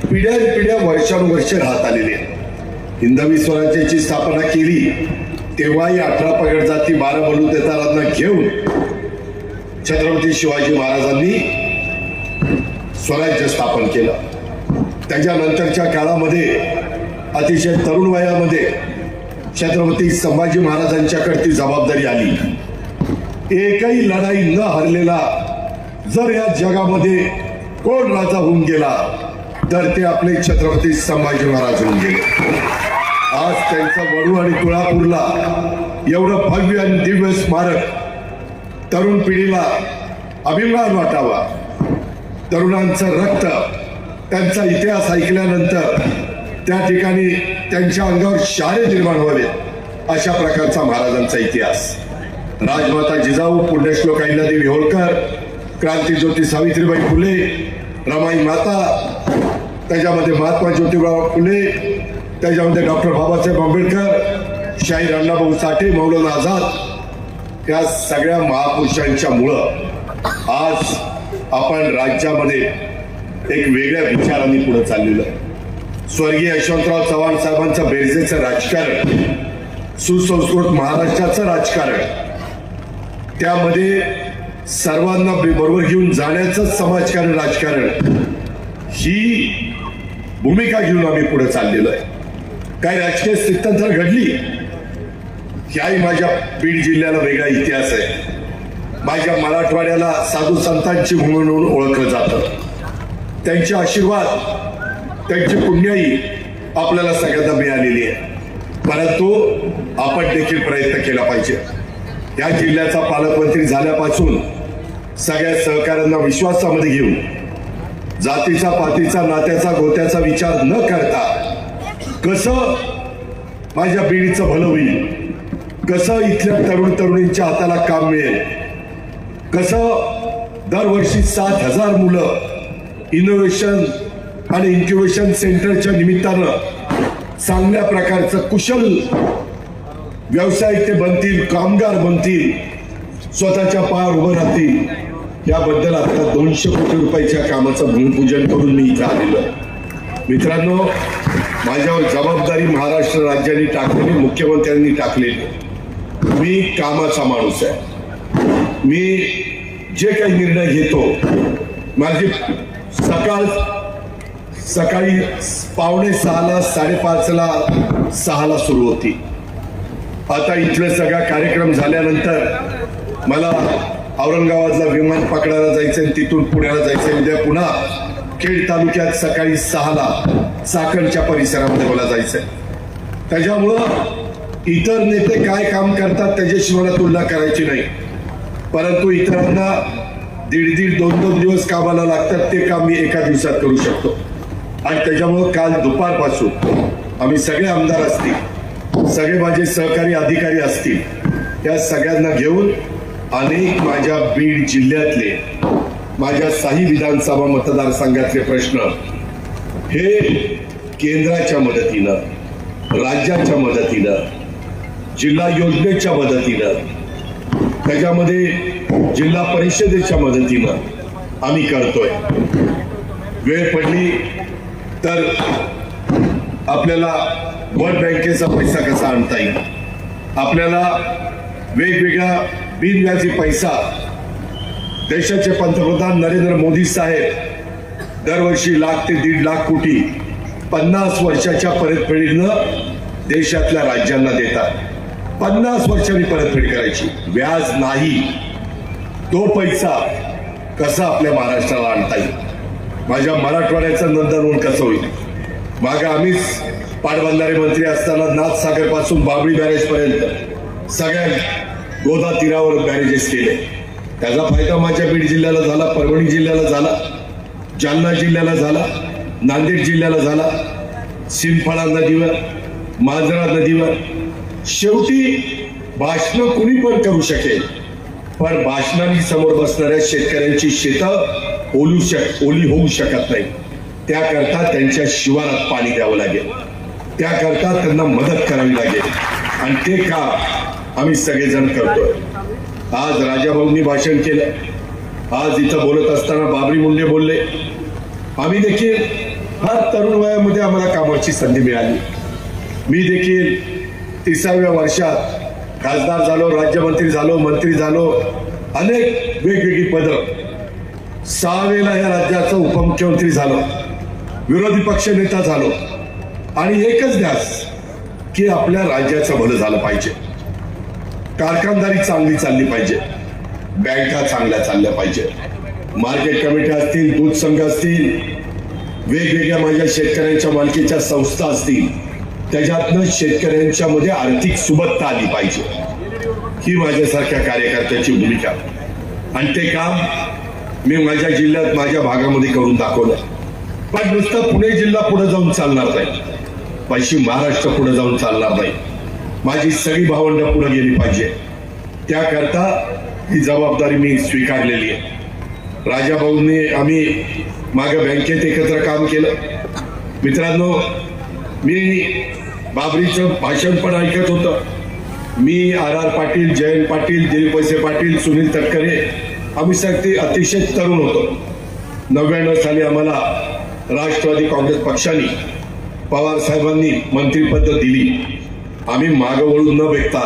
पिढ्यानपिढ्या वर्षानुवर्ष राहत आलेले आहेत. हिंदवी स्वराज्याची स्थापना केली तेव्हाही 18 पगड जाती 12 बलुतेदारांना घेऊन छत्रपती शिवाजी महाराजांनी स्वराज्य स्थापन केलं. त्याच्यानंतरच्या काळामध्ये अतिशय तरुण वयामध्ये छत्रपती संभाजी महाराजांच्याकडे ती जबाबदारी आली. एकही लढाई न हरलेला जर या जगामध्ये कोण राजा होऊन गेला तर ते आपले छत्रपती संभाजी महाराज होऊन गेले. आज त्यांचा वडू आणि तुळापूरला एवढं भव्य आणि दिव्य स्मारक तरुण पिढीला अभिमान वाटावा. तरुणांचं रक्त, त्यांचा इतिहास ऐकल्यानंतर त्या ठिकाणी त्यांच्या अंगावर शारे निर्माण व्हावेत अशा प्रकारचा महाराजांचा इतिहास. राजमाता जिजाऊ, पुण्यश्लोक अहिल्यादेवी होळकर, क्रांतीज्योती सावित्रीबाई फुले, रमाई माता, त्याच्यामध्ये महात्मा ज्योतिबा फुले, त्याच्यामध्ये डॉक्टर बाबासाहेब आंबेडकर, शाहीर अण्णाभाऊ साठे, मौलाना आझाद, या सगळ्या महापुरुषांच्या मुळे आज आपण राज्यामध्ये एक वेगळ्या विचारांनी पुढे चाललेलो आहे. स्वर्गीय यशवंतराव चव्हाण साहेबांचं बेरजेचं राजकारण, सुसंस्कृत महाराष्ट्राचं राजकारण, त्यामध्ये सर्वांना बरोबर घेऊन जाण्याचं समाजकारण, राजकारण, ही भूमिका घेऊन आम्ही पुढे चाललेलो आहे. काही राजकीय स्थित्यंतर घडली, ह्याही माझ्या बीड जिल्ह्याला वेगळा इतिहास आहे. माझ्या मराठवाड्याला साधू संतांची भूमी म्हणून ओळखलं जातं. त्यांचे आशीर्वाद, त्यांची पुण्याई आपल्याला सगळ्यांना मिळालेली आहे, परंतु आपण देखील प्रयत्न केला पाहिजे. या जिल्ह्याचा पालकमंत्री झाल्यापासून सगळ्या सहकाऱ्यांना विश्वासामध्ये घेऊन जातीचा, पातीचा, नात्याचा, गोत्याचा विचार न करता कसं माझ्या पिढीचं भलं होईल, कसं इथल्या तरुण तरुणींच्या हाताला काम मिळेल, कसं दरवर्षी 7,000 मुलं इनोव्हेशन आणि इन्क्युबेशन सेंटरच्या निमित्तानं चांगल्या प्रकारचं कुशल व्यावसायिक ते बनतील, कामगार बनतील, स्वतःच्या पायावर उभं राहतील, याबद्दल आता 200 कोटी रुपयाच्या कामाचं भूमिपूजन करून मी इथं आलेलो आहे. मित्रांनो, माझ्यावर जबाबदारी महाराष्ट्र राज्याने टाकलेली, मुख्यमंत्र्यांनी टाकलेली. मी कामाचा माणूस आहे. मी जे काही निर्णय घेतो, माझी सकाळी 5:45ला 5:30ला 6ला सुरू होती. आता इथले सगळा कार्यक्रम झाल्यानंतर मला औरंगाबादला विमान पकडायला जायचंय, तिथून पुण्याला जायचंय. उद्या पुन्हा खेड तालुक्यात सकाळी 6ला चाकणच्या परिसरामध्ये मला जायचंय. त्याच्यामुळं इतर नेते काय काम करतात त्याच्याशी मला तुलना करायची नाही, परंतु इतरांना 1.5 2 दिवस कामाला लागतात, ते काम मी एका दिवसात करू शकतो. आणि त्याच्यामुळं काल दुपारपासून आम्ही सगळे आमदार असतील, सगळे माझे सहकारी अधिकारी असतील, या सगळ्यांना घेऊन अनेक माझ्या बीड जिल्ह्यातले, माझ्या 6 विधानसभा मतदारसंघातले प्रश्न हे केंद्राच्या मदतीनं, राज्याच्या मदतीनं, जिल्हा योजनेच्या मदतीनं, त्याच्यामध्ये जिल्हा परिषदेच्या मदतीनं आम्ही करतोय. वेळ पडली तर आपल्याला वर्ल्ड बँकेचा पैसा कसा आणता येईल, आपल्याला वेगवेगळ्या बिनव्याजी पैसा देशाचे पंतप्रधान नरेंद्र मोदी साहेब दरवर्षी 1 ते 1.5 लाख कोटी 50 वर्षाच्या परतफेडीनं देशातल्या राज्यांना देतात. 50 वर्षांनी परतफेड करायची, व्याज नाही. तो पैसा कसा आपल्या महाराष्ट्राला आणता येईल, माझ्या मराठवाड्याचं नंदनवन कसं होईल. मागं आम्हीच पाटबंधारे मंत्री असताना नाथसागर पासून बाबळी बॅरेज पर्यंत सगळ्या गोदा तीरावर बॅरेजेस केले. त्याचा फायदा माझ्या बीड जिल्ह्याला झाला, परभणी जिल्ह्याला झाला, जालना जिल्ह्याला झाला, नांदेड जिल्ह्याला झाला, सिंदफळा नदीवर, मांजरा नदीवर. शेवटी भाषण कुणी पण करू शकेल, पण भाषणांनी समोर बसणाऱ्या शेतकऱ्यांची शेतं ओली होऊ शकत नाही. त्याकरता त्यांच्या शिवारात पाणी द्यावं लागेल, त्याकरता त्यांना मदत करावी लागेल, आणि ते काम आम्ही सगळेजण करतोय. आज राजाभाऊंनी भाषण केलं, आज इथं बोलत असताना बाबरी मुंडे बोलले. आम्ही देखील फार तरुण वयामध्ये आम्हाला कामाची संधी मिळाली. मी देखील 30व्या वर्षात खासदार झालो, राज्यमंत्री झालो, मंत्री झालो, अनेक वेगवेगळी पदं. 6 वेळेला या राज्याचा उपमुख्यमंत्री झालो, विरोधी पक्ष नेता झालो, आणि एकच ध्यास की आपल्या राज्याचं भलं झालं पाहिजे, कारखानदारी चांगली चालली पाहिजे, बँका चांगल्या चालल्या पाहिजे, मार्केट कमिटी असतील, दूध संघ असतील, वेगवेगळ्या माझ्या शेतकऱ्यांच्या मालकीच्या संस्था असतील, त्याच्यातनं शेतकऱ्यांच्या मध्ये आर्थिक सुबत्ता आली पाहिजे. ही माझ्यासारख्या कार्यकर्त्याची भूमिका, आणि ते काम मी माझ्या जिल्ह्यात माझ्या भागामध्ये करून दाखवलं. पण नुसतं पुणे जिल्हा पुढे जाऊन चालणार नाही, पश्चिम महाराष्ट्र पुढे जाऊन चालणार नाही. माझी सगळी भावंडं पुढे गेली पाहिजे, त्याकरता ही जबाबदारी मी स्वीकारलेली आहे. राजाभाऊंनी आम्ही मागे बँकेत एकत्र काम केलं. मित्रांनो, मी बाबरीचं भाषण पण ऐकत होतं. मी RR पाटील, जयंत पाटील, दिलीपवळसे पाटील, सुनील तटकरे, आम्ही सगळे अतिशय तरुण होतो. 99 साली आम्हाला राष्ट्रवादी काँग्रेस पक्षाने पवार साहेबांनी मंत्रिपद दिली. आम्ही मागं वळून न बघता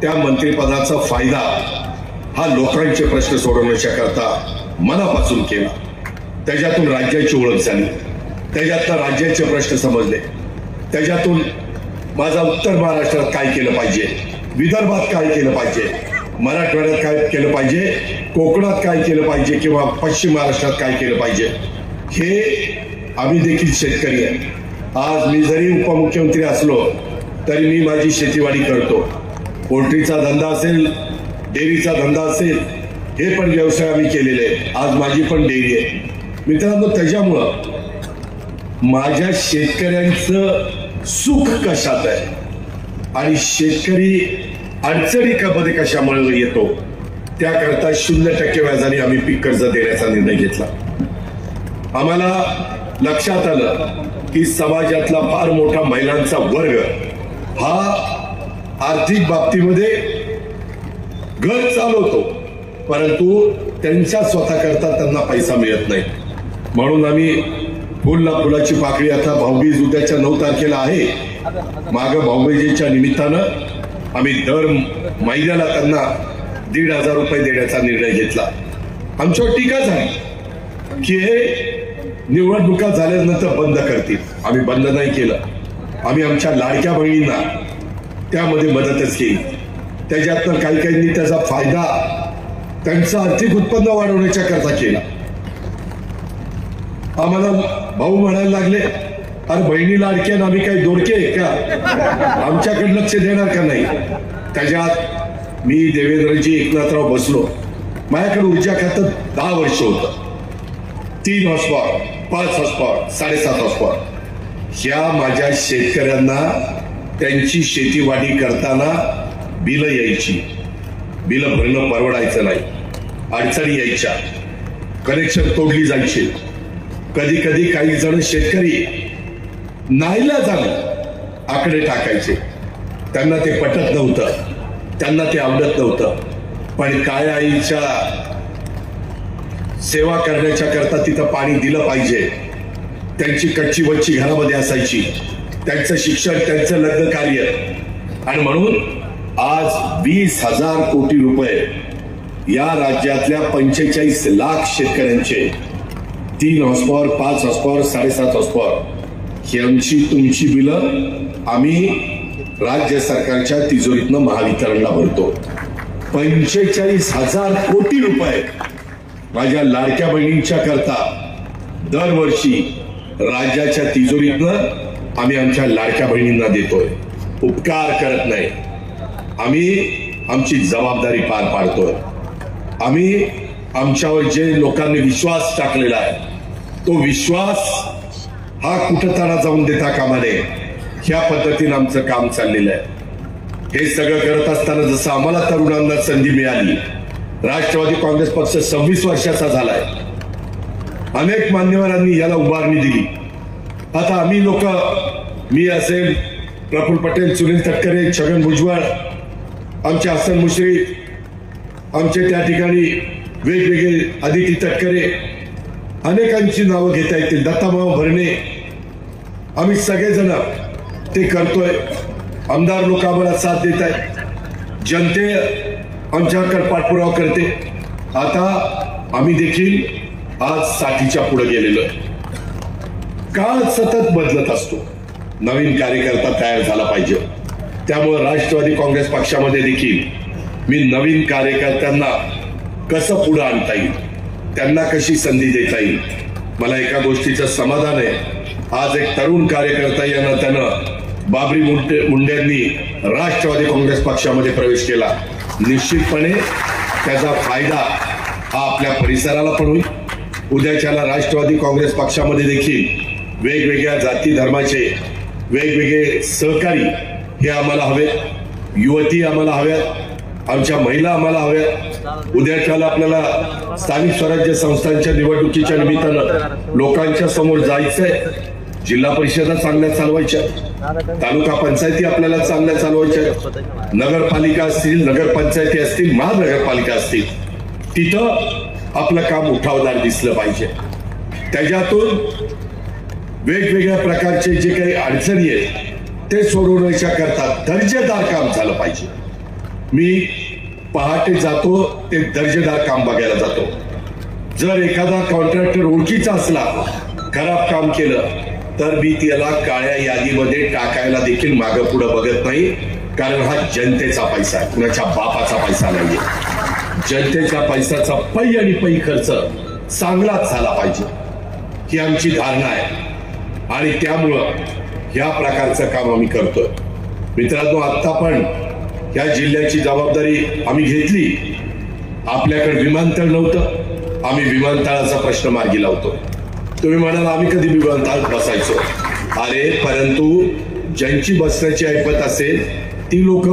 त्या मंत्रिपदाचा फायदा हा लोकांचे प्रश्न सोडवण्याच्या करता मनापासून केला. त्याच्यातून राज्याची ओळख झाली, त्याच्यातनं राज्याचे प्रश्न समजले, त्याच्यातून माझा उत्तर महाराष्ट्रात काय केलं पाहिजे, विदर्भात काय केलं पाहिजे, मराठवाड्यात काय केलं पाहिजे, कोकणात काय केलं पाहिजे, किंवा पश्चिम महाराष्ट्रात काय केलं पाहिजे. हे आम्ही देखील शेतकरी आहे. आज मी जरी उपमुख्यमंत्री असलो तरी मी माझी शेतीवाडी करतो. पोल्ट्रीचा धंदा असेल, डेअरीचा धंदा असेल, हे पण व्यवसाय आम्ही केलेले आहेत. आज माझी पण डेअरी आहे. मित्रांनो, त्याच्यामुळं माझ्या शेतकऱ्यांचं सुख कशात आहे आणि शेतकरी अडचणी कशामुळे येतो, त्याकरता 0% व्याजाने आम्ही पीक कर्ज देण्याचा निर्णय घेतला. आम्हाला लक्षात आलं की समाजातला फार मोठा महिलांचा वर्ग हा आर्थिक बाबतीमध्ये घर चालवतो, परंतु त्यांच्या स्वतःकरता त्यांना पैसा मिळत नाही. म्हणून आम्ही फुलाची पाकळी, आता भाऊबीज उद्याच्या 9 तारखेला आहे, मागं भाऊबीजेच्या निमित्तानं आम्ही दर महिन्याला त्यांना 1,500 रुपये देण्याचा निर्णय घेतला. आमच्यावर टीका झाली की हे निवडणुका झाल्यानंतर बंद करतील. आम्ही बंद नाही केलं. आम्ही आमच्या लाडक्या बहिणींना त्यामध्ये मदतच केली. त्याच्यातनं काही त्याचा फायदा त्यांचं आर्थिक उत्पन्न वाढवण्याच्या करता केला. आम्हाला भाऊ म्हणायला लागले, अरे बहिणी लाडक्या आम्ही काही दोडके आहे का, आमच्याकडे लक्ष देणार का नाही. त्याच्यात मी देवेंद्रजी एकनाथराव बसलो. माझ्याकडे ऊर्जा खातं 10 वर्ष होतं. 3 हॉर्सपॉवर, 5 हॉर्सपॉवर, 7.5 हॉर्सपॉवर. ह्या माझ्या शेतकऱ्यांना त्यांची शेतीवाडी करताना बिलं यायची, बिलं भरणं परवडायचं नाही, अडचणी यायच्या, कनेक्शन तोडली जायची. कधी कधी काही जण शेतकरी नाईलाजाने आकडे टाकायचे. त्यांना ते पटत नव्हतं, त्यांना ते आवडत नव्हतं. पण काय आईच्या सेवा करण्याच्या करता तिथं पाणी दिलं पाहिजे. त्यांची कच्ची बच्ची घरामध्ये असायची, त्यांचं शिक्षण, त्यांचं लग्न कार्य, आणि म्हणून आज 20,000 कोटी रुपये या राज्यातल्या 45 लाख शेतकऱ्यांचे 3 हॉर्सपॉवर, 5 हॉर्सपॉवर, 7.5 हॉर्सपॉवर यांची तुमची बिलं आम्ही राज्य सरकारच्या तिजोरीतनं महावितरणला भरतो. 45,000 कोटी रुपये माझ्या लाडक्या बहिणींच्या करता दरवर्षी राज्याच्या तिजोरीतनं आम्ही आमच्या लाडक्या बहिणींना देतोय. उपकार करत नाही, आम्ही आमची जबाबदारी पार पाडतोय. आम्ही आमच्यावर जे लोकांनी विश्वास टाकलेला आहे तो विश्वास हा कुठं जाऊन देता कामा नये, ह्या पद्धतीनं आमचं काम चाललेलं आहे. हे सगळं करत असताना जसं आम्हाला तरुणांना संधी मिळाली, राष्ट्रवादी काँग्रेस पक्ष 26 वर्षाचा झालाय, अनेक मान्यवरांनी याला उभारणी दिली. आता आम्ही लोक, मी असेल, प्रफुल्ल पटेल, सुनील तटकरे, छगन भुजबळ, आमचे हसन मुश्रीफ, आमचे त्या ठिकाणी वेगवेगळे आदिती तटकरे, अनेकांची नावं घेता येतील, दत्ताभाऊ भरणे, आम्ही सगळेजण ते करतोय. आमदार लोक आम्हाला साथ देत आहेत, जनते आमच्याकडे पाठपुरावा करते. आता आम्ही देखील आज साठीच्या पुढे गेलेलो आहे. काळ सतत बदलत असतो, नवीन कार्यकर्ता तयार झाला पाहिजे. त्यामुळे राष्ट्रवादी काँग्रेस पक्षामध्ये देखील मी नवीन कार्यकर्त्यांना कसं पुढे आणता येईल, त्यांना कशी संधी देता येईल, मला एका गोष्टीचं समाधान आहे. आज एक तरुण कार्यकर्ता यांना त्यानं बाबरी मुंडेंनी राष्ट्रवादी काँग्रेस पक्षामध्ये प्रवेश केला. निश्चितपणे त्याचा फायदा हा आपल्या परिसराला पण होईल. उद्याच्याला राष्ट्रवादी काँग्रेस पक्षामध्ये देखील वेगवेगळ्या जाती धर्माचे वेगवेगळे सहकारी हे आम्हाला हवे, युवती आम्हाला हव्यात, आमच्या महिला आम्हाला हव्यात. उद्याच्याला आपल्याला स्थानिक स्वराज्य संस्थांच्या निवडणुकीच्या निमित्तानं लोकांच्या समोर जायचंय. जिल्हा परिषदा चांगल्या चालवायच्या, तालुका पंचायती आपल्याला चांगल्या चालवायच्या, नगरपालिका असतील, नगरपंचायती असतील, महानगरपालिका असतील, तिथं आपलं काम उठावदार दिसलं पाहिजे. त्याच्यातून वेगवेगळ्या प्रकारचे जे काही अडचणी आहेत ते सोडवण्याच्या करता दर्जेदार काम झालं पाहिजे. मी पहाटे जातो, ते दर्जेदार काम बघायला जातो. जर एखादा कॉन्ट्रॅक्टर ओळखीचा असला, खराब काम केलं, तर मी त्याला काळ्या यादीमध्ये टाकायला देखील मागं पुढं बघत नाही. कारण हा जनतेचा पैसा आहे, कुणाच्या बापाचा पैसा नाहीये. जनतेच्या पैशाचा पै आणि पै खर्च चांगलाच झाला पाहिजे, ही आमची धारणा आहे. आणि त्यामुळं ह्या प्रकारचं काम आम्ही करतोय. मित्रांनो, आता पण या जिल्ह्याची जबाबदारी आम्ही घेतली. आपल्याकडे विमानतळ नव्हतं, आम्ही विमानतळाचा प्रश्न मार्गी लावतो. तुम्ही म्हणाल आम्ही कधी विमानतळात बसायचो. अरे, परंतु ज्यांची बसण्याची ऐपत असेल ती लोक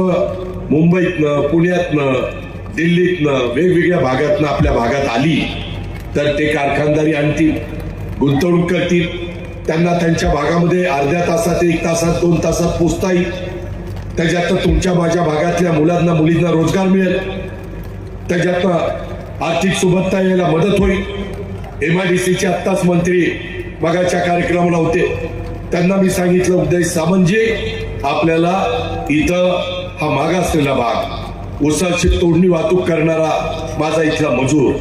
मुंबईतनं, पुण्यातनं, दिल्लीतनं, वेगवेगळ्या भागातनं आपल्या भागात आली तर ते कारखानदारी आणतील, गुंतवणूक करतील. त्यांना त्यांच्या भागामध्ये अर्ध्या तासात, 1 तासात, 2 तासात पोचता येईल. त्याच्यातनं तुमच्या माझ्या भागातल्या मुलांना मुलींना रोजगार मिळेल. त्याच्यातनं आर्थिक सुबत्ता यायला मदत होईल. MIDCचे आत्ताच मंत्री बघायच्या कार्यक्रमाला होते, त्यांना मी सांगितलं, उदय सामंतजी, आपल्याला इथं हा मागासलेला भाग, ऊसाची तोडणी वाहतूक करणारा माझा इथला मजूर,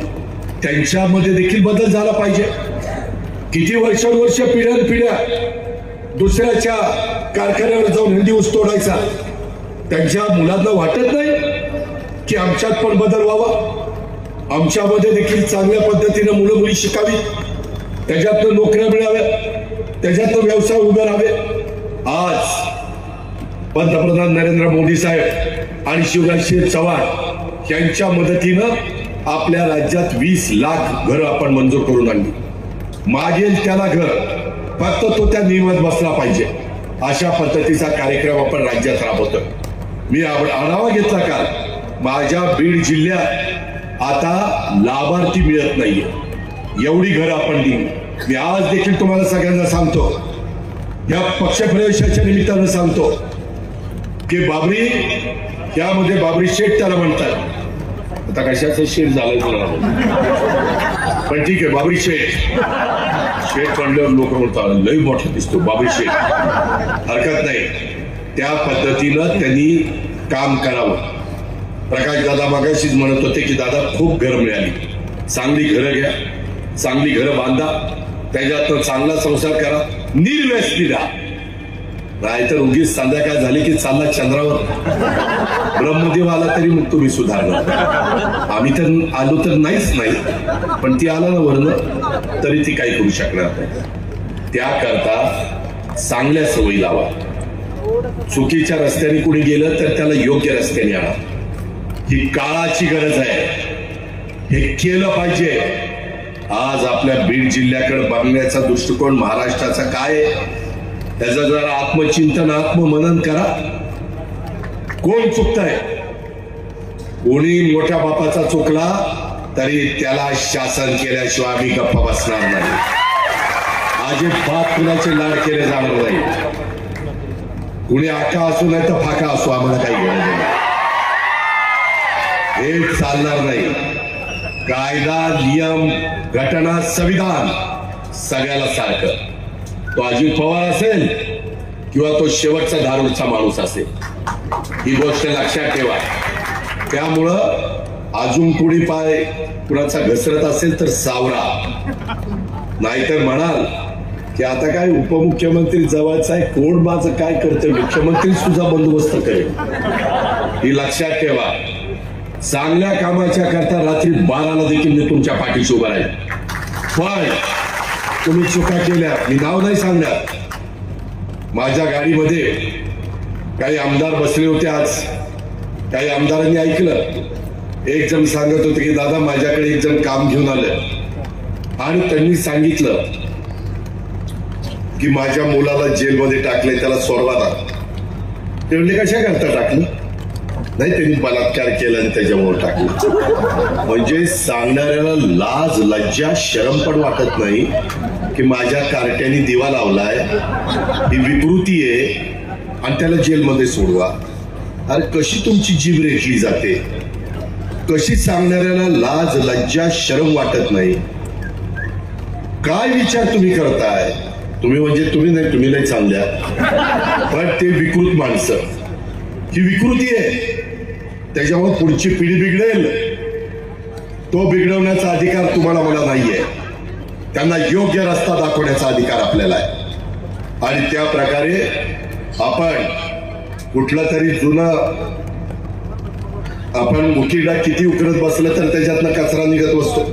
त्यांच्यामध्ये देखील बदल झाला पाहिजे. किती वर्षानुवर्ष, पिढ्यानपिढ्या दुसऱ्याच्या कारखान्यावर जाऊन हिंदी ऊस तोडायचा. त्यांच्या मुलांना वाटत नाही की आमच्यात पण बदल व्हावा, आमच्यामध्ये देखील चांगल्या पद्धतीने मुलं मुली शिकावी, त्याच्यातनं नोकऱ्या मिळाव्या, त्याच्यातनं व्यवसाय उभे राहावे. आज पंतप्रधान नरेंद्र मोदी साहेब आणि शिवराजसिंह चव्हाण यांच्या मदतीनं आपल्या राज्यात 20 लाख घरं आपण मंजूर करून आणली. मागेल त्याला घर, फक्त तो त्या नियमात बसला पाहिजे. अशा पद्धतीचा कार्यक्रम आपण राज्यात राबवतोय. मी आढावा घेतला काल. माझ्या बीड जिल्ह्यात आता लाभार्थी मिळत नाहीये, एवढी घरं आपण दिली. मी आज देखील तुम्हाला सगळ्यांना सांगतो, या पक्षप्रवेशाच्या निमित्तानं सांगतो, की बाबरी, यामध्ये बाबरी शेठ त्याला म्हणतात. आता कशाचं शेठ झालं तुला, पण ठीक आहे, बाबरी शेठ म्हणल्यावर लोक म्हणतात लई मोठा दिसतो बाबरी शेठ, हरकत नाही. त्या पद्धतीनं त्यांनी काम करावं. प्रकाश दादा मागाशीच म्हणत होते की दादा खूप घरं मिळाली, चांगली घरं घ्या, चांगली घरं बांधा, त्याच्यात चांगला संसार करा, निर्व्यसनी राहा. नाहीतर उगीच संध्याकाळ झाली की चालला चंद्रावर, ब्रह्मदेव आला तरी मग तुम्ही सुधारणार. आम्ही तर आलो तर नाहीच नाही, पण ती आला ना वरनं तरी ती काही करू शकणार नाही. त्याकरता चांगल्या सवयी लावा. चुकीच्या रस्त्याने कुणी गेलं तर त्याला योग्य रस्त्याने आणा. ही काळाची गरज आहे, हे केलं पाहिजे. आज आपल्या बीड जिल्ह्याकडे बघण्याचा दृष्टिकोन महाराष्ट्राचा काय आहे, त्याचं जरा आत्मचिंतन, आत्ममनन करा. कोण चुकतंय? कोणी मोठ्या बापाचा चुकला तरी त्याला शासन केल्याशिवाय आम्ही गप्पा बसणार नाही. अजिबात कुणाचे लाड केले जाणार नाही. कुणी आका असो नाही तर फाका असो, आम्हाला काही गरज नाही. हे चालणार नाही. कायदा, नियम, घटना, संविधान सगळ्याला सारखं. तो अजित पवार असेल किंवा तो शेवटचा धारूरचा माणूस असेल, ही गोष्ट लक्षात ठेवा. त्यामुळं अजून कुणी पाय कुणाचा घसरत असेल तर सावरा, नाहीतर म्हणाल की आता काय उपमुख्यमंत्री जवळचा आहे, कोण माझं काय करतोय, मुख्यमंत्री सुद्धा बंदोबस्त करेल. ही लक्षात ठेवा. चांगल्या कामाच्या करता रात्री 12ला देखील मी तुमच्या पाठीशी उभा राहील. पण तुम्ही चुका केल्या, मी नाव नाही सांगणार. माझ्या गाडीमध्ये काही आमदार बसले होते. आज काही आमदारांनी ऐकलं, एक जण सांगत होते की दादा माझ्याकडे एक जण काम घेऊन आलं आणि त्यांनी सांगितलं की माझ्या मुलाला जेलमध्ये टाकले, त्याला सोडवा. ते म्हणले कशा करता टाकलं? नाही, त्यांनी बलात्कार केला आणि त्याच्यामुळे टाकलं. म्हणजे सांगणाऱ्याला लाज, लज्जा, शरम पण वाटत नाही की माझ्या कार्ट्याने दिवा लावलाय, ही विकृती आहे आणि त्याला जेलमध्ये सोडवा. अरे कशी तुमची जीभ रेटली जाते, कशी सांगणाऱ्याला लाज, लज्जा, शरम वाटत नाही. काय विचार तुम्ही करताय? तुम्ही म्हणजे तुम्ही नाही चांगल्या, पण ते विकृत माणसं, ही विकृती आहे. त्याच्यामुळे पुढची पिढी बिघडेल. तो बिघडवण्याचा अधिकार तुम्हाला मला नाहीये. त्यांना योग्य रस्ता दाखवण्याचा अधिकार आपल्याला आहे. आणि त्या प्रकारे आपण कुठलं तरी जुनं आपण मुखीडा किती उकरत बसलं तर त्याच्यातनं कचरा निघत बसतो.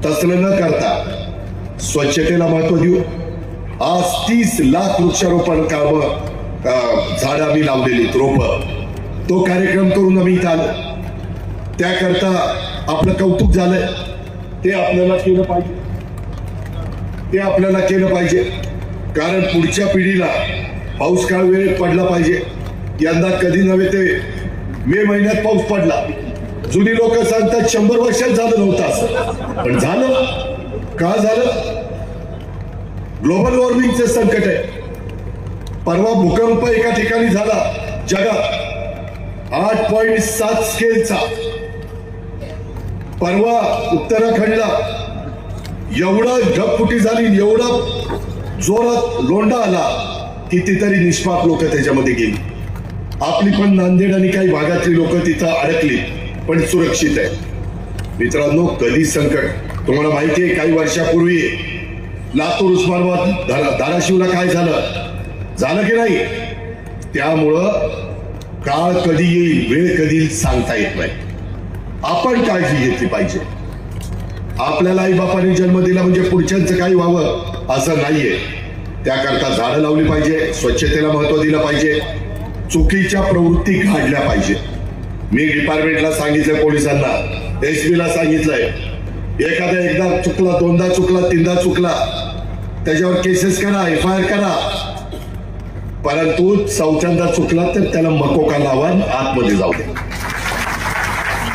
तसलं न करता स्वच्छतेला महत्व देऊ. आज 30 लाख वृक्षारोपण काम झाडं आम्ही लावलेली, रोप. तो कार्यक्रम करून आम्ही इथं आलो. त्याकरता आपलं कौतुक झालंय. ते आपल्याला केलं पाहिजे, ते आपल्याला केलं पाहिजे. कारण पुढच्या पिढीला पाऊस काळ वेळेत पडला पाहिजे. यंदा कधी नव्हे ते मे महिन्यात पाऊस पडला. जुनी लोक सांगतात 100 वर्षात झालं नव्हतं असं, पण झालं. का झालं? ग्लोबल वॉर्मिंगचे संकट आहे. परवा भूकंप एका ठिकाणी झाला जगात 8.7 स्केलचा. परवा उत्तराखंडला एवढा ढगफुटी झाली, एवढा जोरात लोंढा आला, कितीतरी निष्पाप लोक त्याच्यामध्ये गेली. आपली पण नांदेड आणि काही भागातली लोक तिथं अडकली, पण सुरक्षित आहे. मित्रांनो, कधी संकट तुम्हाला माहिती आहे. काही वर्षापूर्वी लातूर, उस्मानाबाद, धाराशिवला काय झालं की नाही? त्यामुळं काळ कधी येईल, वेळ कधी सांगता येत नाही. आपण काळजी घेतली पाहिजे. आपल्याला आई बापाने जन्म दिला म्हणजे पुढच्यांचं काही व्हावं असं नाहीये. त्याकरता झाडं लावली पाहिजे, स्वच्छतेला महत्व दिलं पाहिजे, चुकीच्या प्रवृत्ती काढल्या पाहिजे. मी डिपार्टमेंटला सांगितलं, पोलिसांना, SB ला सांगितलंय, एखादा एकदा चुकला, दोनदा चुकला, तीनदा चुकला, त्याच्यावर केसेस करा, FIR करा. परंतु चौथ्यांदा चुकला तर त्याला मकोका लावा, आतमध्ये जाऊ दे.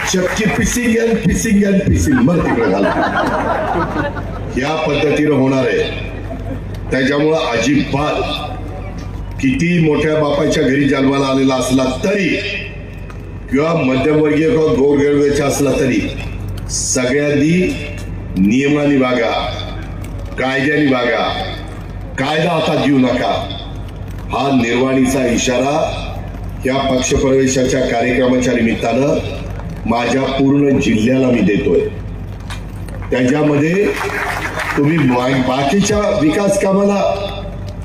चक्की पिसिंग मग तिकडे झालं. या पद्धतीनं होणार आहे. त्याच्यामुळं अजिबात किती मोठ्या बापाच्या घरी जन्माला आलेला असला तरी किंवा मध्यमवर्गीय किंवा गोरगरिबाचा असला तरी सगळ्यांनी नियमाने वागा, कायद्याने वागा, कायदा हातात घेऊ नका, हा निर्वाणीचा इशारा या पक्षप्रवेशाच्या कार्यक्रमाच्या निमित्तानं माझ्या पूर्ण जिल्ह्याला मी देतोय. त्याच्यामध्ये तुम्ही बाकीच्या विकास कामाला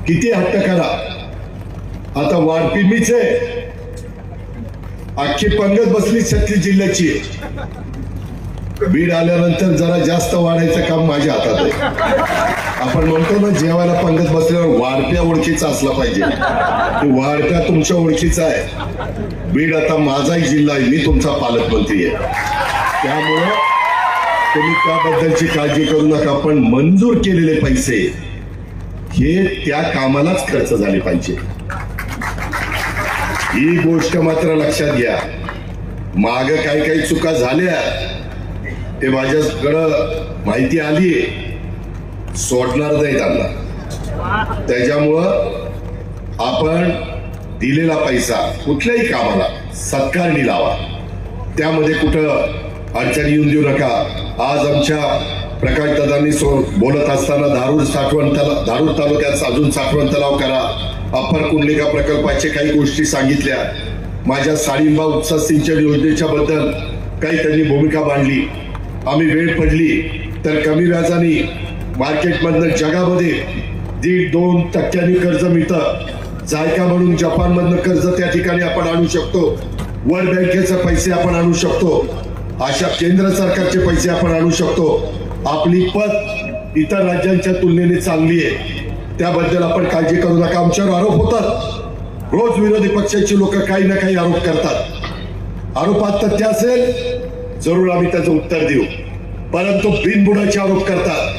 किती हट्ट करा. आता वाढपी मीच आहे, अख्खी पंगत बसली 36 जिल्ह्याची. बीड आल्यानंतर जरा जास्त वाढायचं काम माझ्या हातात आहे. आपण म्हणतो ना जेवायला पंगत बसल्यावर वाढप्या ओळखीचा असला पाहिजे. वाढप्या तुमच्या ओळखीचा आहे. बीड आता माझाही जिल्हा आहे, मी तुमचा पालकमंत्री आहे. त्यामुळं तुम्ही त्याबद्दलची काळजी करू नका. पण मंजूर केलेले पैसे हे त्या कामालाच खर्च झाले पाहिजे, ही गोष्ट मात्र लक्षात घ्या. माग काही चुका झाल्या ते माझ्याकडं माहिती आलीये, सोडणार नाही त्यांना. त्याच्यामुळं आपण दिलेला पैसा कुठल्याही कामाला सत्कारणी लावा, त्यामध्ये कुठं अडचणी येऊन देऊ नका. आज आमच्या प्रकाश दादांनी बोलत असताना धारूर तालुक्यात अजून साठवण तलाव करा, अप्पर कुंडलिका प्रकल्पाचे काही गोष्टी सांगितल्या. माझ्या साळिंबा उपसा सिंचन योजनेच्या बद्दल काही त्यांनी भूमिका मांडली. आम्ही वेळ पडली तर कमी व्याजाने मार्केटमधनं जगामध्ये 1.5-2% कर्ज मिळतं. जायका म्हणून जपानमधनं कर्ज त्या ठिकाणी आपण आणू शकतो. वर्ल्ड बँकेचे पैसे आपण आणू शकतो. अशा केंद्र सरकारचे पैसे आपण आणू शकतो. आपली पत इतर राज्यांच्या तुलनेने चांगली आहे, त्याबद्दल आपण काळजी करू नका. आमच्यावर आरोप होतात, रोज विरोधी पक्षाची लोक काही ना काही आरोप करतात. आरोपात तथ्य असेल जरूर आम्ही त्याचं उत्तर देऊ, परंतु बिनबुडाचे आरोप करतात.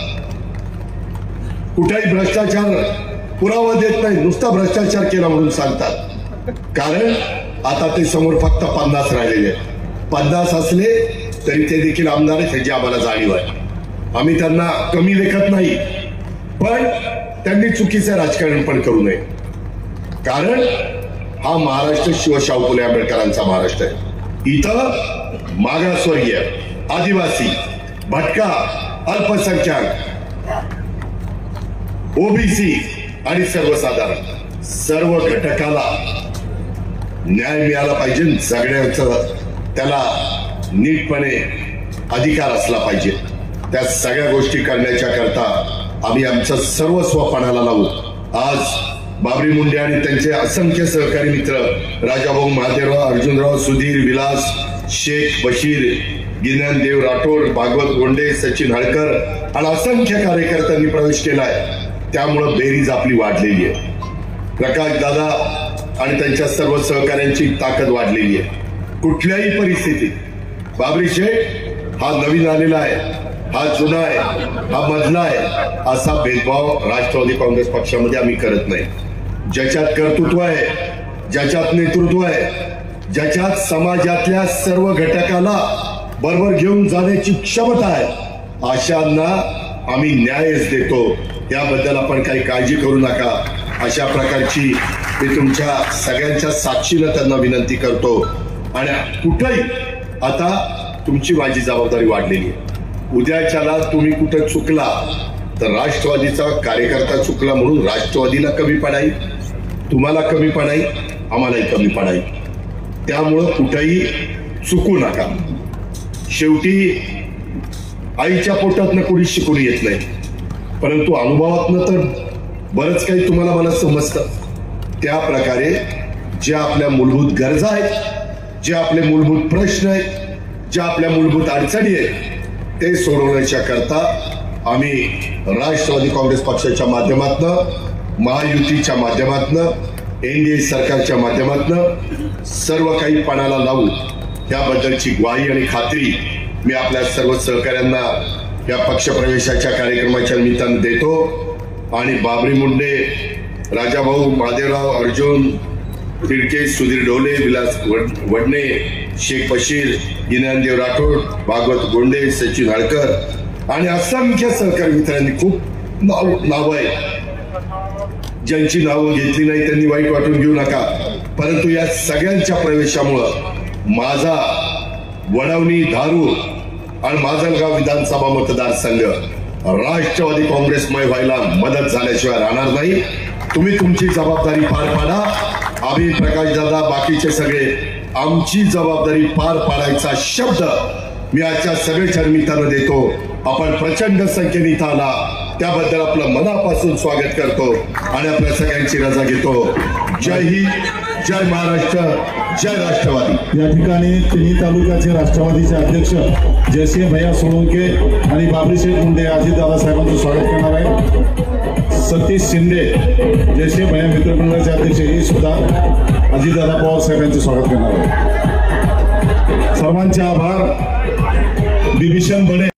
कुठेही भ्रष्टाचार पुरावा देत नाही, नुसता भ्रष्टाचार केला म्हणून सांगतात. कारण आता ते समोर फक्त 50 राहिलेले. 50 असले तरी ते देखील आमदार आहेत, ह्याची आम्हाला जाणीव आहे. आम्ही त्यांना कमी लेखत नाही, पण त्यांनी चुकीचं राजकारण पण करू नये. कारण हा महाराष्ट्र शिवशाहू फुले आंबेडकरांचा महाराष्ट्र आहे. इथं मागासवर्गीय, आदिवासी, भटका, अल्पसंख्याक, ओबीसी आणि सर्वसाधारण सर्व घटकाला न्याय मिळाला पाहिजे. जगण्याचं त्याला नीटपणे अधिकार असला पाहिजे. त्या सगळ्या गोष्टी करण्याच्या करता आम्ही आमचं सर्वस्व पणाला लावू. आज बाबरी मुंडे आणि त्यांचे असंख्य सहकारी मित्र राजाभाऊ महादेवराव, अर्जुनराव, सुधीर, विलास, शेख, बशीर, ज्ञानदेव राठोड, भागवत गोंडे, सचिन हळकर आणि असंख्य कार्यकर्त्यांनी प्रवेश केलाय. त्यामुळं बेरीज आपली वाढलेली आहे. प्रकाश दादा आणि त्यांच्या सर्व सहकाऱ्यांची ताकद वाढलेली आहे. कुठल्याही परिस्थितीत बाबरी शेठ हा नवीन आलेला आहे, हा जुना आहे, हा मधला आहे, असा भेदभाव राष्ट्रवादी काँग्रेस पक्षामध्ये आम्ही करत नाही. ज्याच्यात कर्तृत्व आहे, ज्याच्यात नेतृत्व आहे, ज्याच्यात समाजातल्या सर्व घटकाला बरोबर घेऊन जाण्याची क्षमता आहे, अशांना आम्ही न्यायच देतो. याबद्दल आपण काही काळजी करू नका. अशा प्रकारची मी तुमच्या सगळ्यांच्या साक्षीनं त्यांना विनंती करतो. आणि कुठेही आता तुमची माझी जबाबदारी वाढलेली आहे. उद्याच्याला तुम्ही कुठं चुकला तर राष्ट्रवादीचा कार्यकर्ता चुकला म्हणून राष्ट्रवादीला कमी पडाई, तुम्हाला कमी पडाई, आम्हालाही कमी पडाई. त्यामुळं कुठेही चुकू नका. शेवटी आईच्या पोटातनं कोणी शिकून येत नाही, परंतु अनुभवातनं तर बरंच काही तुम्हाला मला समजतं. त्या प्रकारे ज्या आपल्या मूलभूत गरजा आहेत, जे आपले मूलभूत प्रश्न आहेत, ज्या आपल्या मूलभूत अडचणी आहेत, ते सोडवण्याच्या करता आम्ही राष्ट्रवादी काँग्रेस पक्षाच्या माध्यमातनं, महायुतीच्या माध्यमातनं, एनडीए सरकारच्या माध्यमातनं सर्व काही पणाला लावू. याबद्दलची ग्वाही आणि खात्री मी आपल्या सर्व सहकाऱ्यांना या पक्षप्रवेशाच्या कार्यक्रमाच्या निमित्तानं देतो. आणि बाबरी मुंडे, राजाभाऊ महादेवराव, अर्जुन तिडके, सुधीर ढोले, विलास वडणे, शेख बशीर, ज्ञानदेव राठोड, भागवत गोंडे, सचिन हळकर आणि असंख्य सहकारी मित्रांनी खूप नाव आहे. ज्यांची नावं घेतली नाही त्यांनी वाईट वाटून घेऊ नका, परंतु या सगळ्यांच्या प्रवेशामुळं माझा वडवणी, धारूर आणि माजलगाव विधानसभा मतदारसंघ राष्ट्रवादी काँग्रेसमय व्हायला मदत झाल्याशिवाय राहणार नाही. तुम्ही तुमची जबाबदारी पार पाडा. आम्ही प्रकाश दादा, बाकीचे सगळे आमची जबाबदारी पार पाडायचा शब्द मी आजच्या सभेच्या निमित्तानं देतो. आपण प्रचंड संख्येने इथं आला त्याबद्दल आपलं मनापासून स्वागत करतो आणि आपल्या सगळ्यांची रजा घेतो. जय हिंद, जय महाराष्ट्र, जय राष्ट्रवादी. या ठिकाणी तिन्ही तालुक्याचे राष्ट्रवादीचे अध्यक्ष जयसिंह भैया सोळंके आणि बाबरीशेठ मुंडे अजितदादा साहेबांचं स्वागत करणार आहे. सतीश शिंदे जयसिंह भैया मित्रमंडळाचे अध्यक्ष हे सुद्धा अजितदादा पवार साहेब यांचे स्वागत करणार आहे. सर्वांचे आभार. बिभीषण बडे